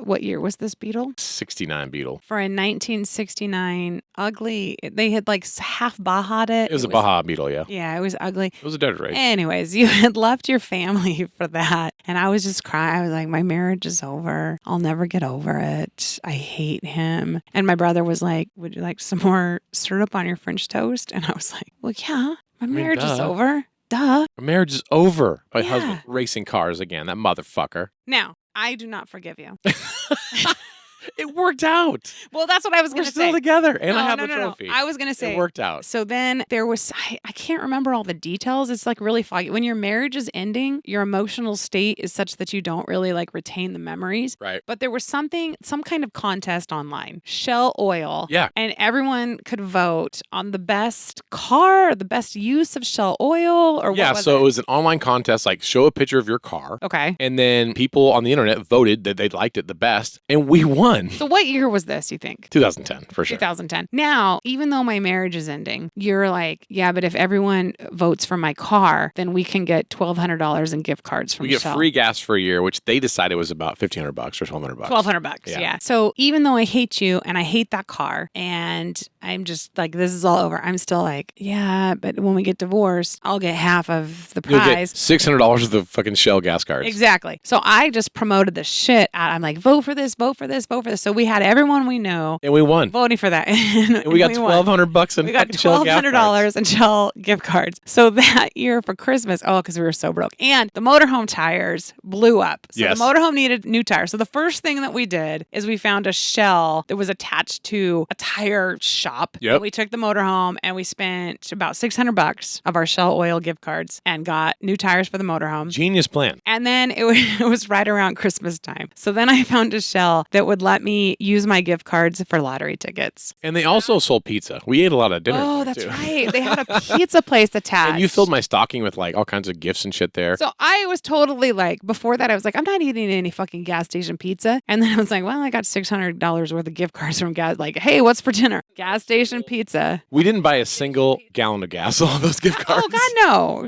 what year was this Beetle? 69 Beetle. For a 1969 ugly, they had like half Baha'd it. It was a Baja Beetle, yeah. Yeah, it was ugly. It was a desert race. Anyways, you had left your family for that. And I was just crying. I was like, my marriage is over. I'll never get over it. I hate him. And my brother was like, would you like some more syrup on your French toast? And I was like, well, yeah, my marriage is over. Duh. My marriage is over. My husband racing cars again, that motherfucker. Now, I do not forgive you. It worked out. Well, that's what I was going to say. We're still together, and I have the No. trophy. I was going to say. It worked out. So then there was, I can't remember all the details. It's like really foggy. When your marriage is ending, your emotional state is such that you don't really like retain the memories. Right. But there was some kind of contest online, Shell Oil. Yeah. And everyone could vote on the best car, the best use of Shell Oil, or yeah, what was so it was an online contest, like show a picture of your car. Okay. And then people on the internet voted that they liked it the best, and we won. So what year was this, you think? 2010, for sure. 2010. Now, even though my marriage is ending, you're like, yeah, but if everyone votes for my car, then we can get $1,200 in gift cards from We get Shell. free gas for a year, which they decided was about $1,500 or $1,200. $1,200, yeah. So even though I hate you and I hate that car, and I'm just like, this is all over, I'm still like, yeah, but when we get divorced, I'll get half of the You'll get prize. $600 of the fucking Shell gas cards. Exactly. So I just promoted the shit out. I'm like, vote for this, vote for this, vote for this. So we had everyone we know And we won. voting for that. And we got $1,200 in We got fucking Shell gas cards. $1,200 in Shell gift cards. So that year for Christmas, because we were so broke. And the motorhome tires blew up. So Yes. the motorhome needed new tires. So the first thing that we did is we found a Shell that was attached to a tire shop. Yep. And we took the motorhome and we spent about $600 of our Shell oil gift cards and got new tires for the motorhome. Genius plan. And then it was right around Christmas time. So then I found a Shell that would let me use my gift cards for lottery tickets. And they also sold pizza. We ate a lot of dinner. Oh, there, that's too. right. They had a pizza place attached. And you filled my stocking with like all kinds of gifts and shit there. So I was totally like, before that, I was like, I'm not eating any fucking gas station pizza. And then I was like, well, I got $600 worth of gift cards from gas. Like, hey, what's for dinner? Gas station pizza. We didn't buy a single gallon of gas on those gift cards. Oh, God, no.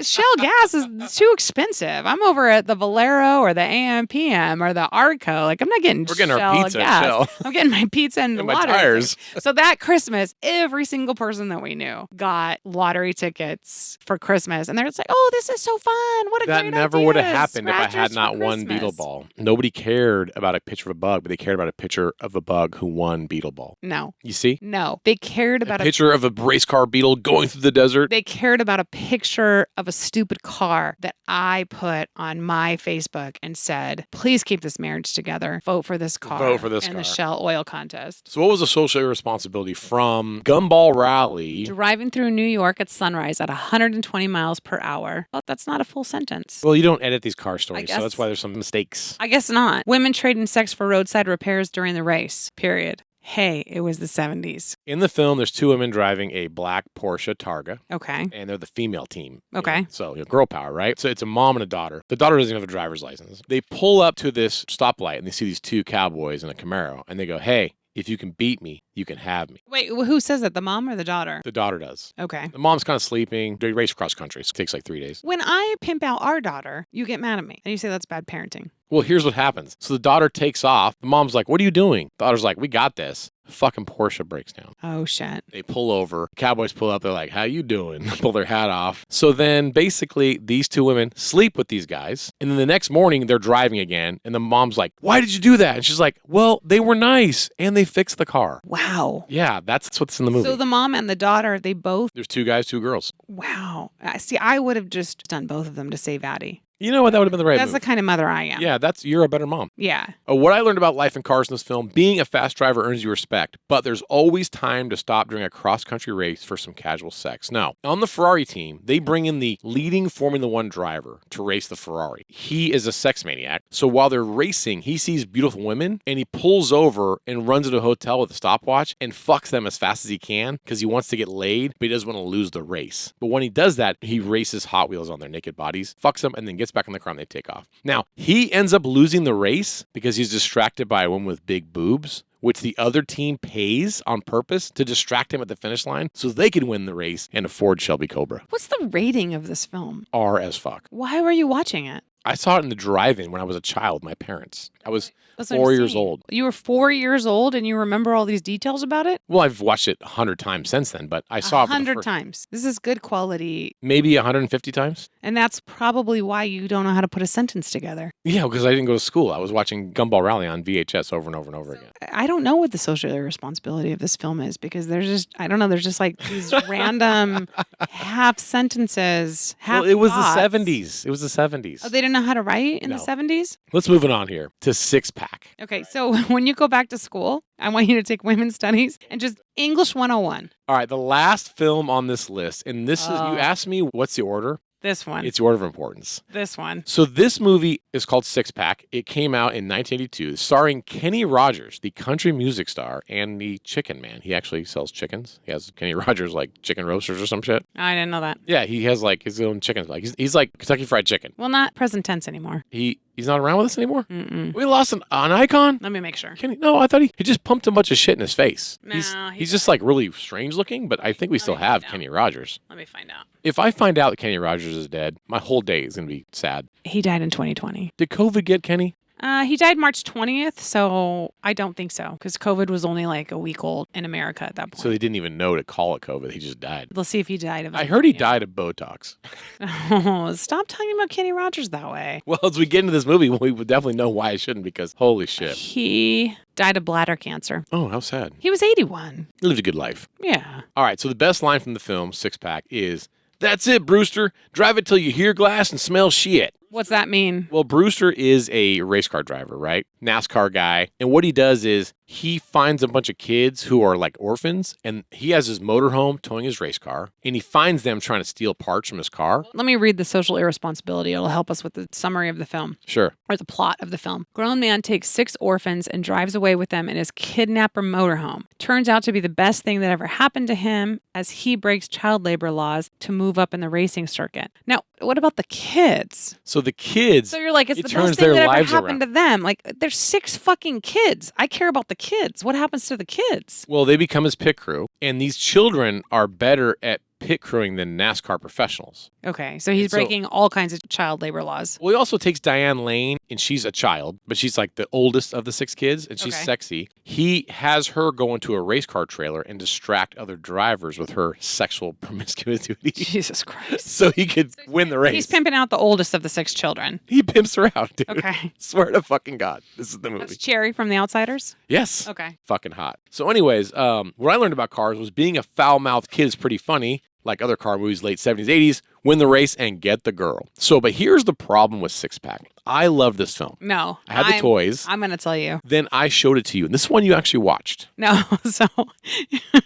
Shell gas is too expensive. I'm over at the Valero or the AM/PM or the Arco. Like, I'm not getting We're getting Shell our pizza gas. at Shell. I'm getting my pizza and And my lottery tires. tickets. So that Christmas, every single person that we knew got lottery tickets for Christmas. And they're just like, oh, this is so fun. What a That great never idea. would have happened if I had Scratchers not for won Christmas. Beetle Ball. Nobody cared about a picture of a bug, but they cared about a picture of a bug who won Beetle Ball. No. You see? No. They cared about A picture of a race car beetle going through the desert. They cared about a picture of a stupid car that I put on my Facebook and said, please keep this marriage together. Vote for this car. Vote for this in car. the Shell oil contest. So what was the social irresponsibility from Gumball Rally? Driving through New York at sunrise at 120 miles per hour. Well, that's not a full sentence. Well, you don't edit these car stories, so guess- that's why there's some mistakes. I guess not. Women trading sex for roadside repairs during the race. Period. Hey, it was the 70s. In the film, there's two women driving a black Porsche Targa. Okay. And they're the female team. Okay. So, girl power, right? So it's a mom and a daughter. The daughter doesn't even have a driver's license. They pull up to this stoplight and they see these two cowboys in a Camaro. And they go, hey, if you can beat me, you can have me. Wait, who says that? The mom or the daughter? The daughter does. Okay. The mom's kind of sleeping. They race cross country. It takes like 3 days. When I pimp out our daughter, you get mad at me. And you say that's bad parenting. Well, here's what happens. So the daughter takes off. The mom's like, what are you doing? The daughter's like, we got this. Fucking Porsche breaks down. Oh, shit. They pull over. Cowboys pull up. They're like, how you doing? Pull their hat off. So then basically these two women sleep with these guys. And then the next morning they're driving again. And the mom's like, why did you do that? And she's like, well, they were nice. And they fixed the car. Wow. Yeah, that's what's in the movie. So the mom and the daughter, they both, There's two guys, two girls. wow. See, I would have just done both of them to save Addie. You know what? That would have been the right That's move. the kind of mother I am. Yeah, you're a better mom. Yeah. What I learned about life in cars in this film, being a fast driver earns you respect, but there's always time to stop during a cross-country race for some casual sex. Now, on the Ferrari team, they bring in the leading Formula One driver to race the Ferrari. He is a sex maniac, so while they're racing, he sees beautiful women, and he pulls over and runs into a hotel with a stopwatch and fucks them as fast as he can because he wants to get laid, but he doesn't want to lose the race. But when he does that, he races Hot Wheels on their naked bodies, fucks them, and then gets back in the car and they take off. Now, he ends up losing the race because he's distracted by a woman with big boobs, which the other team pays on purpose to distract him at the finish line so they can win the race and afford Shelby Cobra. What's the rating of this film? R as fuck. Why were you watching it? I saw it in the drive-in when I was a child, my parents. I was That's what I'm 4 years saying. old. You were 4 years old and you remember all these details about it? Well, I've watched it 100 times since then, but I saw it for the 100 first, times. This is good quality. maybe 150 times. And that's probably why you don't know how to put a sentence together. Yeah, because I didn't go to school. I was watching Gumball Rally on VHS over and over and over again. I don't know what the social irresponsibility of this film is because there's just, I don't know, there's just like these random half sentences, half Well, it was thoughts. the 70s. It was the 70s. Oh, they didn't know how to write in No. the 70s? Let's move it on here to Six Pack. Okay, so when you go back to school, I want you to take women's studies and just English 101. All right, the last film on this list, and this is, you Oh. asked me what's the order? This one. It's the order of importance. This one. So this movie is called Six Pack. It came out in 1982, starring Kenny Rogers, the country music star, and the chicken man. He actually sells chickens. He has Kenny Rogers like chicken roasters or some shit. I didn't know that. Yeah, he has like his own chickens. Like he's like Kentucky Fried Chicken. Well, not present tense anymore. He's not around with us anymore. Mm-mm. We lost an icon. Let me make sure. Kenny, no, I thought he just pumped a bunch of shit in his face. No, he he's just like really strange looking, but I think we still me have find out. Kenny Rogers. Let me find out. If I find out that Kenny Rogers is dead, my whole day is going to be sad. He died in 2020. Did COVID get Kenny? He died March 20th, so I don't think so, because COVID was only like a week old in America at that point. So they didn't even know to call it COVID. He just died. Let's see if he died of I heard he pneumonia. died of Botox. Oh, stop talking about Kenny Rogers that way. Well, as we get into this movie, we would definitely know why I shouldn't because holy shit. He died of bladder cancer. Oh, how sad. He was 81. He lived a good life. Yeah. All right, so the best line from the film, Six Pack, is, "That's it, Brewster. Drive it till you hear glass and smell shit." What's that mean? Well, Brewster is a race car driver, right? NASCAR guy. And what he does is he finds a bunch of kids who are like orphans, and he has his motorhome towing his race car, and he finds them trying to steal parts from his car. Let me read the social irresponsibility. It'll help us with the summary of the film. Sure. Or the plot of the film. Grown man takes 6 orphans and drives away with them in his kidnapper motorhome. Turns out to be the best thing that ever happened to him as he breaks child labor laws to move up in the racing circuit. Now, what about the kids? So the kids, So you're like, it's it the turns best thing their that ever lives happened around. to them. Like, there's 6 fucking kids. I care about the kids. What happens to the kids? well, they become his pit crew, and these children are better at pit crewing than NASCAR professionals. Okay, so he's So- breaking all kinds of child labor laws. Well, he also takes Diane Lane, and she's a child, but she's like the oldest of the 6 kids, and she's Okay. sexy. He has her go into a race car trailer and distract other drivers with her sexual promiscuity Jesus Christ. so he could win the race. He's pimping out the oldest of the 6 children. He pimps her out, dude. Okay. Swear to fucking God. This is the movie. That's Cherry from The Outsiders? Yes. Okay. Fucking hot. So anyways, what I learned about cars was being a foul-mouthed kid is pretty funny, like other car movies, late 70s, 80s, win the race and get the girl. So, but here's the problem with Six Pack. I love this film. No. I had the toys. I'm going to tell you. Then I showed it to you. And this is one you actually watched. No. So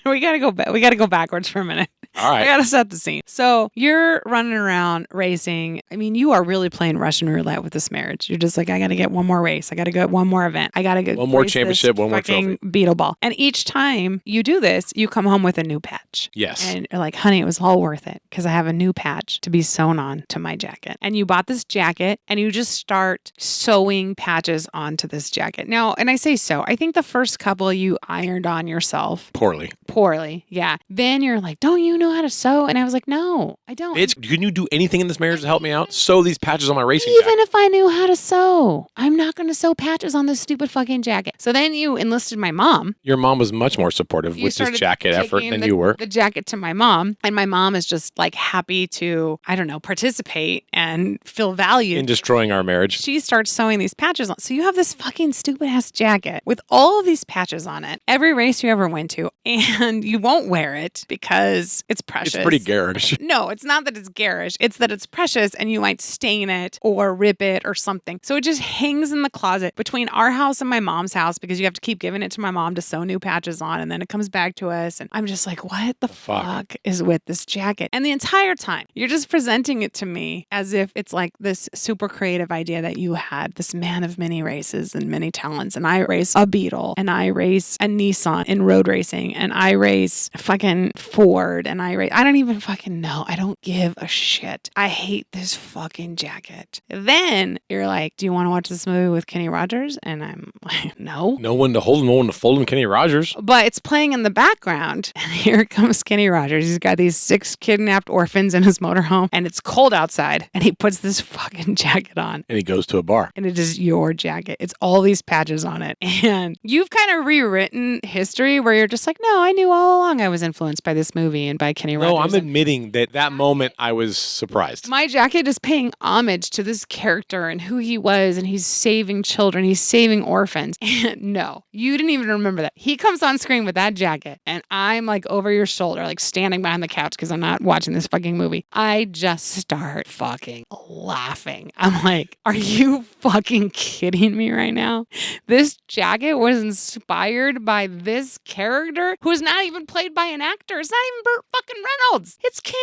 we got to go back. We got to go backwards for a minute. All I right. got to set the scene. So you're running around racing. I mean, you are really playing Russian roulette with this marriage. You're just like, I got to get one more race. I got to go one more event. I got to get One more race this championship, one more fucking Beetle ball. And each time you do this, you come home with a new patch. Yes. And you're like, honey, it was all worth it because I have a new patch to be sewn on to my jacket. And you bought this jacket and you just start sewing patches onto this jacket. Now, and I say sew, I think the first couple you ironed on yourself Poorly. poorly. Yeah. Then you're like, don't you know how to sew? And I was like, no, I don't. Bitch, can you do anything in this marriage to help me out? Sew these patches on my racing Even jacket. if I knew how to sew, I'm not going to sew patches on this stupid fucking jacket. So then you enlisted my mom. Your mom was much more supportive You with this started jacket effort taking than the- you were. The jacket to my mom. And my mom is just like happy to, I don't know, participate and feel valued. In destroying our marriage. She starts sewing these patches on. So you have this fucking stupid ass jacket with all of these patches on it, every race you ever went to, and you won't wear it because it's precious. It's pretty garish. No, it's not that it's garish. It's that it's precious and you might stain it or rip it or something. So it just hangs in the closet between our house and my mom's house because you have to keep giving it to my mom to sew new patches on. And then it comes back to us. And I'm just like, what the fuck is with this jacket? And the entire time, you're just presenting it to me as if it's like this super creative idea that you had, this man of many races and many talents. And I race a Beetle and I race a Nissan in road racing and I race fucking Ford and I don't even fucking know. I don't give a shit. I hate this fucking jacket. Then you're like, do you want to watch this movie with Kenny Rogers? And I'm like, no. No one to hold him, no one to fold him, Kenny Rogers. But it's playing in the background. And here comes Kenny Rogers. He's got these 6 kidnapped orphans in his motorhome and it's cold outside. And he puts this fucking jacket on. And he goes to a bar. And it is your jacket. It's all these patches on it. And you've kind of rewritten history where you're just like, no, I knew all along I was influenced by this movie and by Kenny Rogers. No, I'm admitting that moment I was surprised. My jacket is paying homage to this character and who he was, and he's saving children, he's saving orphans. And no, you didn't even remember that. He comes on screen with that jacket, and I'm like over your shoulder, like standing behind the couch because I'm not watching this fucking movie. I just start fucking laughing. I'm like, are you fucking kidding me right now? This jacket was inspired by this character who's not even played by an actor. It's not even Burt fucking Reynolds. It's Kenny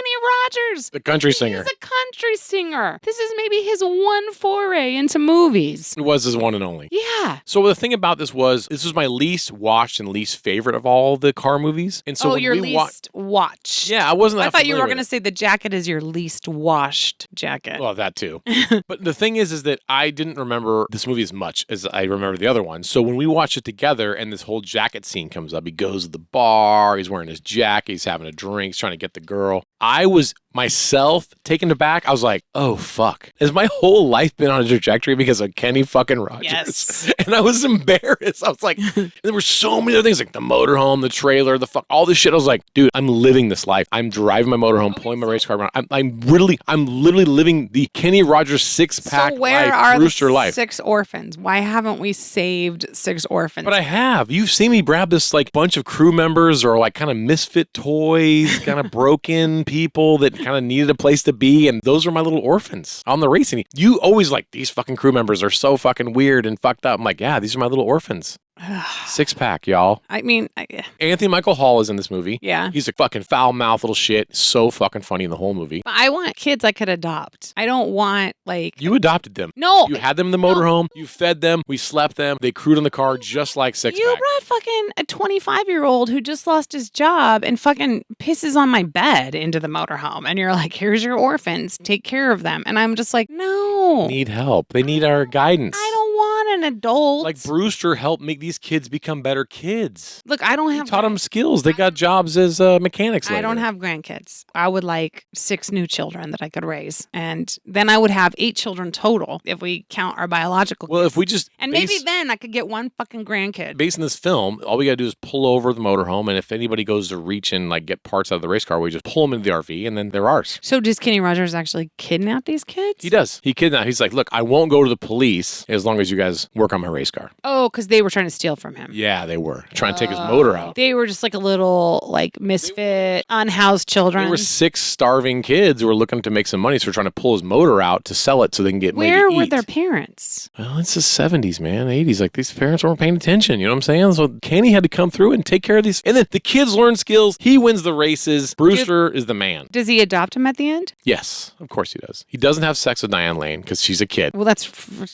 Rogers. The country singer. He's a country singer. This is maybe his one foray into movies. It was his one and only. Yeah. So the thing about this was my least watched and least favorite of all the car movies. And so when your we least watched. Yeah, I wasn't that I thought you were familiar going to with say the jacket is your least washed jacket. it. Well, that too. But the thing is that I didn't remember this movie as much as I remember the other one. So when we watched it together and this whole jacket scene comes up, he goes to the bar, he's wearing his jacket, he's having a drink, he's trying to get the girl. I was myself taken aback. I was like, oh, fuck. Has my whole life been on a trajectory because of Kenny fucking Rogers? Yes. And I was embarrassed. I was like, there were so many other things like the motorhome, the trailer, all this shit. I was like, dude, I'm living this life. I'm driving my motorhome, pulling my race car around. I'm literally living the Kenny Rogers 6-pack So where life, are Brewster the life. 6 orphans? Why haven't we saved 6 orphans? But I have. You've seen me grab this like bunch of crew members or like kind of misfit toys, kind of broken people that kind of needed a place to be, and those were my little orphans on the racing. You always like, these fucking crew members are so fucking weird and fucked up. I'm like, yeah, these are my little orphans. Six pack, y'all. I mean, Anthony Michael Hall is in this movie. Yeah. He's a fucking foul-mouthed little shit. So fucking funny in the whole movie. I want kids I could adopt. I don't want, like... You adopted them. No. You had them in the motorhome. You fed them. We slept them. They crewed in the car just like Six You Pack. brought fucking a 25-year-old who just lost his job and fucking pisses on my bed into the motorhome. And you're like, here's your orphans. Take care of them. And I'm just like, no. Need help. They need our guidance. I don't want an adult. Like Brewster helped make these kids become better kids. Look, I don't have... He taught them skills. They got jobs as mechanics later. I don't have grandkids. I would like 6 new children that I could raise. And then I would have 8 children total if we count our biological Well, kids. if we just... And maybe then I could get 1 fucking grandkid. Based on this film, all we got to do is pull over the motorhome, and if anybody goes to reach and like get parts out of the race car, we just pull them into the RV, and then they're ours. So does Kenny Rogers actually kidnap these kids? He does. He kidnapped. He's like, look, I won't go to the police as long as you guys work on my race car. Oh, because they were trying to steal from him. Yeah, they were trying to take his motor out. They were just like a little like misfit, unhoused children. There were 6 starving kids who were looking to make some money, so we're trying to pull his motor out to sell it so they can get money to Where were eat. their parents? Well, it's the 70s, man, 80s. Like, these parents weren't paying attention, you know what I'm saying? So Kenny had to come through and take care of these. And then the kids learn skills. He wins the races. Brewster is the man. Does he adopt him at the end? Yes, of course he does. He doesn't have sex with Diane Lane because she's a kid. Well, that's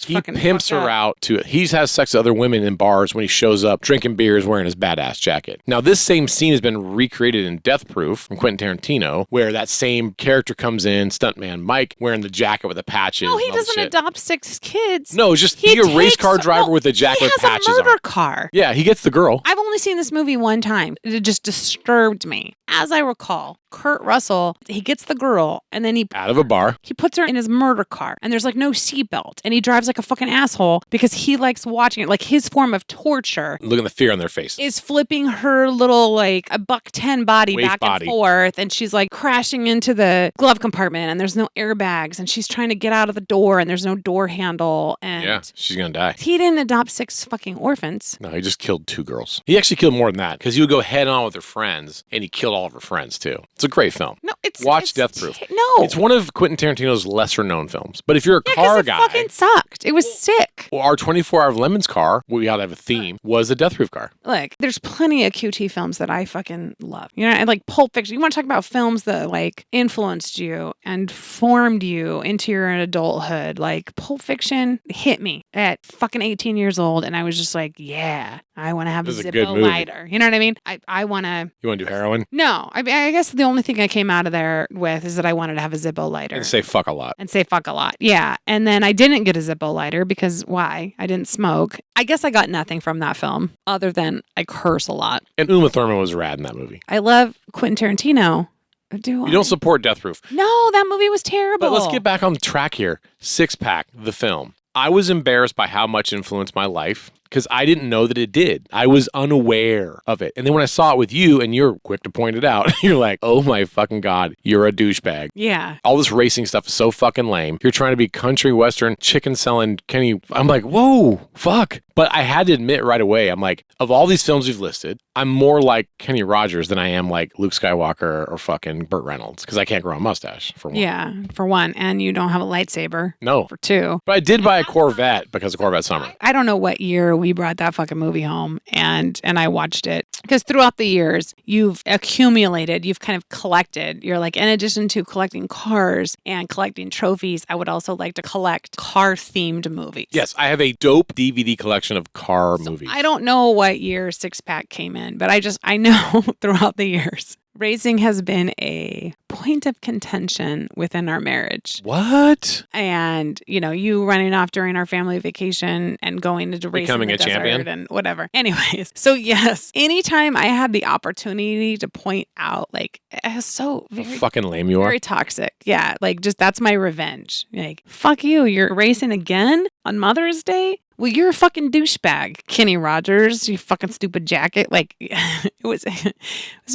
He fucking pimps fucked her up. out to... He has sex with other women in bars when he shows up drinking beers wearing his badass jacket. Now, this same scene has been recreated in Death Proof from Quentin Tarantino, where that same character comes in, stuntman Mike, wearing the jacket with the patches. No, he and all the doesn't shit. adopt 6 kids. No, it's just He a race takes- car driver no, with a jacket with He has patches a on murder it. car. Yeah, he gets the girl. I've only seen this movie one time. It just disturbed me. As I recall, Kurt Russell, he gets the girl and then he Out of a bar. puts her in his murder car and there's like no seatbelt and he drives like a fucking asshole because he likes watching it. Like his form of torture Look at the fear on their face. is flipping her little like a $110 body Waif back body. and forth and she's like crashing into the glove compartment and there's no airbags and she's trying to get out of the door and there's no door handle and Yeah, she's going to die. he didn't adopt 6 fucking orphans. No, he just killed 2 girls. He actually killed more than that because he would go head on with her friends and he killed all of her friends too. It's a great film. No, it's Watch Death Proof. No. It's one of Quentin Tarantino's lesser known films. But if you're a Yeah, 'cause car it guy, fucking sucked. It was sick. well, our 24 Hour of Lemons car, we ought to have a theme, was a Death Proof car. Look, there's plenty of QT films that I fucking love. You know, and like Pulp Fiction. You want to talk about films that like influenced you and formed you into your adulthood. Like Pulp Fiction hit me at fucking 18 years old. And I was just like, yeah, I want to have a This is a good Zippo movie. lighter. You know what I mean? I want to. You want to do heroin? No, I guess the only thing I came out of there with is that I wanted to have a Zippo lighter. And say fuck a lot. And say fuck a lot. Yeah. And then I didn't get a Zippo lighter because why? I didn't smoke. I guess I got nothing from that film other than I curse a lot. And Uma Thurman was rad in that movie. I love Quentin Tarantino. You don't support Death Proof. No, that movie was terrible. But let's get back on the track here. Six Pack, the film. I was embarrassed by how much influenced my life because I didn't know that it did. I was unaware of it. And then when I saw it with you and you're quick to point it out, you're like, oh my fucking God, you're a douchebag. Yeah. All this racing stuff is so fucking lame. You're trying to be country western, chicken selling Kenny. I'm like, whoa, fuck. But I had to admit right away, I'm like, of all these films we've listed, I'm more like Kenny Rogers than I am like Luke Skywalker or fucking Burt Reynolds because I can't grow a mustache, for one. Yeah, for one. And you don't have a lightsaber. No. For 2. But I did buy a Corvette because of Corvette Summer. I don't know what year we brought that fucking movie home and I watched it. Because throughout the years, you've accumulated, you've kind of collected. You're like, in addition to collecting cars and collecting trophies, I would also like to collect car-themed movies. Yes, I have a dope DVD collection of car movies. I don't know what year Six Pack came in, but I know throughout the years, racing has been a point of contention within our marriage. What? And, you know, you running off during our family vacation and going to race Becoming in the a champion? desert and whatever. Anyways, so yes, anytime I had the opportunity to point out, like, it was so How very, fucking lame you are. very toxic. Yeah, like, just that's my revenge. Like, fuck you, you're racing again on Mother's Day? Well, you're a fucking douchebag, Kenny Rogers, you fucking stupid jacket. Like, it was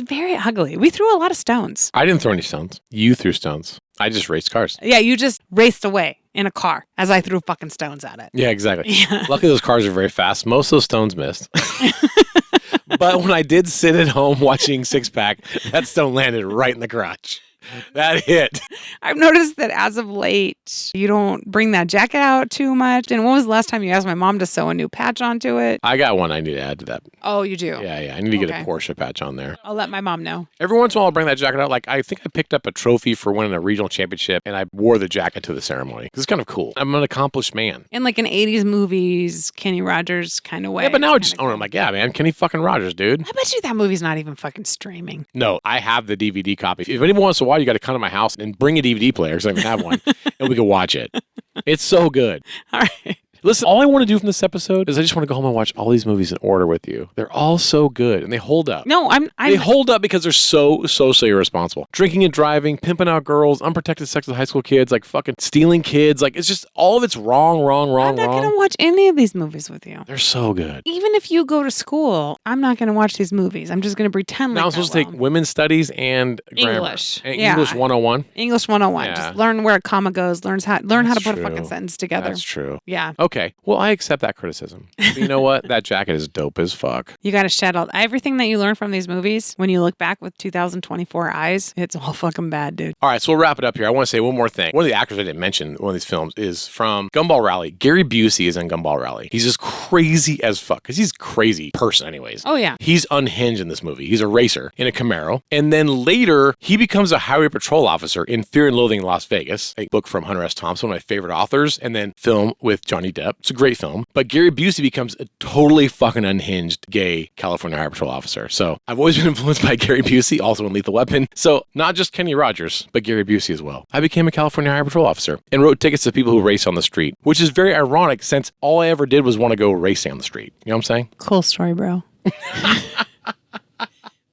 very ugly. We threw a lot of stones. I didn't throw any stones. You threw stones. I just raced cars. Yeah, you just raced away in a car as I threw fucking stones at it. Yeah, exactly. Yeah. Luckily, those cars are very fast. Most of those stones missed. But when I did sit at home watching Six Pack, that stone landed right in the crotch. That hit. I've noticed that as of late, you don't bring that jacket out too much. And when was the last time you asked my mom to sew a new patch onto it? I got one I need to add to that. Oh, you do? Yeah. I need to get a Porsche patch on there. I'll let my mom know. Every once in a while, I'll bring that jacket out. Like, I think I picked up a trophy for winning a regional championship, and I wore the jacket to the ceremony. It's kind of cool. I'm an accomplished man. In like an 80s movies, Kenny Rogers kind of way. Yeah, but now I just own it. I'm like, yeah, man, Kenny fucking Rogers, dude. I bet you that movie's not even fucking streaming. No, I have the DVD copy. If anyone wants to watch, you got to come to my house and bring a DVD player, because I don't even have one, and we can watch it. It's so good. All right. Listen, all I want to do from this episode is I just want to go home and watch all these movies in order with you. They're all so good, and they hold up. No, They hold up because they're so irresponsible. Drinking and driving, pimping out girls, unprotected sex with high school kids, like fucking stealing kids. Like, it's just, all of it's wrong. I'm not going to watch any of these movies with you. They're so good. Even if you go to school, I'm not going to watch these movies. I'm just going to pretend like now I'm supposed to take women's studies and grammar. English. And Yeah. English 101. English 101. Yeah. Just learn where a comma goes, learn how to That's put a true. fucking sentence together. That's true. Yeah. Okay. Well, I accept that criticism. But you know what? That jacket is dope as fuck. You got to shed all everything that you learn from these movies. When you look back with 2024 eyes, it's all fucking bad, dude. All right, so we'll wrap it up here. I want to say one more thing. One of the actors I didn't mention in one of these films is from Gumball Rally. Gary Busey is in Gumball Rally. He's just crazy as fuck, because he's a crazy person anyways. Oh, yeah. He's unhinged in this movie. He's a racer in a Camaro. And then later, he becomes a highway patrol officer in Fear and Loathing in Las Vegas, a book from Hunter S. Thompson, one of my favorite authors, and then film with Johnny Depp. It's a great film. But Gary Busey becomes a totally fucking unhinged gay California Highway Patrol officer. So I've always been influenced by Gary Busey, also in Lethal Weapon. So not just Kenny Rogers, but Gary Busey as well. I became a California Highway Patrol officer and wrote tickets to people who race on the street, which is very ironic since all I ever did was want to go racing on the street. You know what I'm saying? Cool story, bro.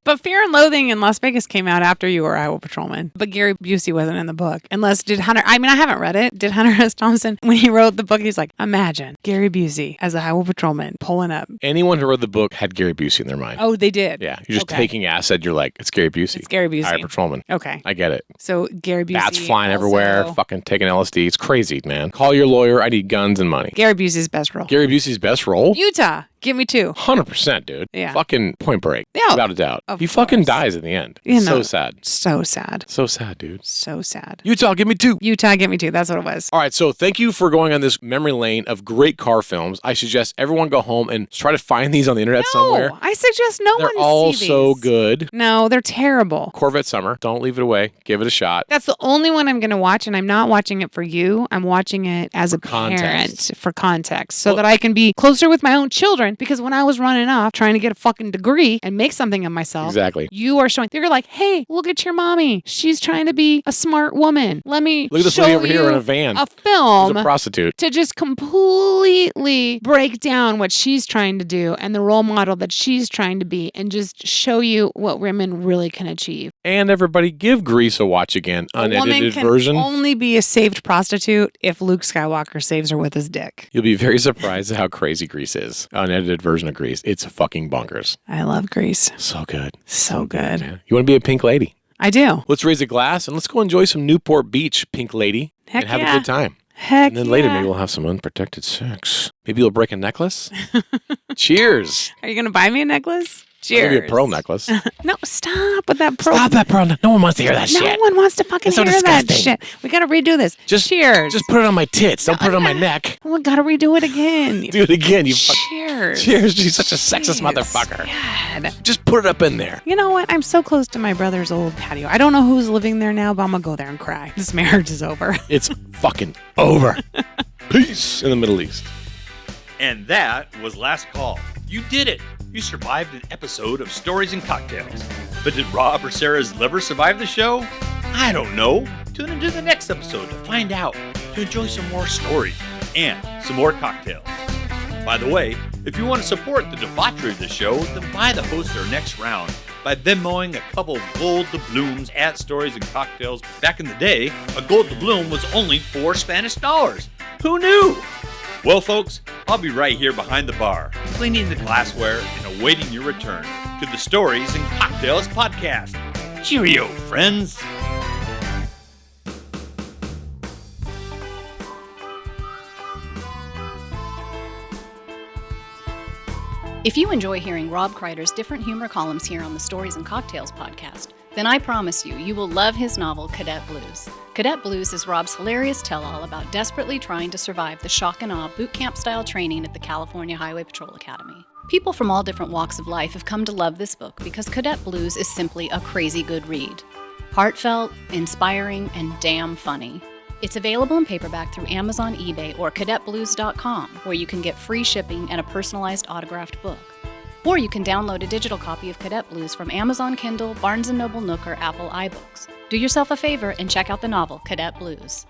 But Fear and Loathing in Las Vegas came out after you were a highway patrolman. But Gary Busey wasn't in the book. Did Hunter, I haven't read it. Did Hunter S. Thompson, when he wrote the book, he's like, imagine Gary Busey as a highway patrolman pulling up. Anyone who read the book had Gary Busey in their mind. Oh, they did? Yeah. You're just taking acid. You're like, it's Gary Busey. It's Gary Busey. Highway patrolman. Okay. I get it. So Gary Busey. Bats flying also, everywhere, fucking taking LSD. It's crazy, man. Call your lawyer. I need guns and money. Gary Busey's best role. Gary Busey's best role? Utah. Give me 2. 100%, dude. Yeah. Fucking Point Break. Yeah. Without a doubt. Of He fucking course. dies in the end. You So know. sad. So sad. So sad, dude. So sad. Utah, give me 2. Utah, give me 2. That's what it was. All right, so thank you for going on this memory lane of great car films. I suggest everyone go home and try to find these on the internet somewhere. No, I suggest no They're one all see so these. good. No, they're terrible. Corvette Summer. Don't leave it away. Give it a shot. That's the only one I'm going to watch, and I'm not watching it for you. I'm watching it as a context. parent for context so that I can be closer with my own children. Because when I was running off trying to get a fucking degree and make something of myself, Exactly. you are showing. You're like, hey, look at your mommy. She's trying to be a smart woman. Let me Look at this show lady over here you in a van. a She's film a prostitute. to just completely break down what she's trying to do and the role model that she's trying to be and just show you what women really can achieve. And everybody give Grease a watch again. A woman Unedited can version. only be a saved prostitute if Luke Skywalker saves her with his dick. You'll be very surprised at how crazy Grease is. Unedited version of Grease. It's fucking bonkers. I love Grease. So good. So good. Man. You want to be a pink lady? I do. Let's raise a glass and let's go enjoy some Newport Beach, pink lady, Heck and have yeah. a good time. Heck And then later, yeah. maybe we'll have some unprotected sex. Maybe you'll break a necklace. Cheers. Are you going to buy me a necklace? Cheers. Maybe a pearl necklace. No, stop with that pearl. Stop that pearl. No one wants to hear that No shit. one wants to fucking It's so hear that disgusting. shit. We got to redo this. Cheers. Just put it on my tits. Don't put it on my neck. We got to redo it again. Do it again. You Cheers. Cheers. She's such a sexist Jeez. motherfucker. God. Just put it up in there. You know what? I'm so close to my brother's old patio. I don't know who's living there now, but I'm going to go there and cry. This marriage is over. It's fucking over. Peace in the Middle East. And that was Last Call. You did it. You survived an episode of Stories and Cocktails. But did Rob or Sarah's liver survive the show? I don't know. Tune into the next episode to find out, to enjoy some more stories and some more cocktails. By the way, if you want to support the debauchery of the show, then buy the host their next round by Venmoing a couple of gold doubloons at Stories and Cocktails. Back in the day, a gold doubloon was only $4 Spanish. Who knew? Well, folks, I'll be right here behind the bar, cleaning the glassware and awaiting your return to the Stories and Cocktails podcast. Cheerio, friends. If you enjoy hearing Rob Kreider's different humor columns here on the Stories and Cocktails podcast, Then I promise you will love his novel, Cadet Blues. Cadet Blues is Rob's hilarious tell-all about desperately trying to survive the shock and awe boot camp-style training at the California Highway Patrol Academy. People from all different walks of life have come to love this book because Cadet Blues is simply a crazy good read. Heartfelt, inspiring, and damn funny. It's available in paperback through Amazon, eBay, or cadetblues.com, where you can get free shipping and a personalized autographed book. Or you can download a digital copy of Cadet Blues from Amazon Kindle, Barnes & Noble Nook, or Apple iBooks. Do yourself a favor and check out the novel, Cadet Blues.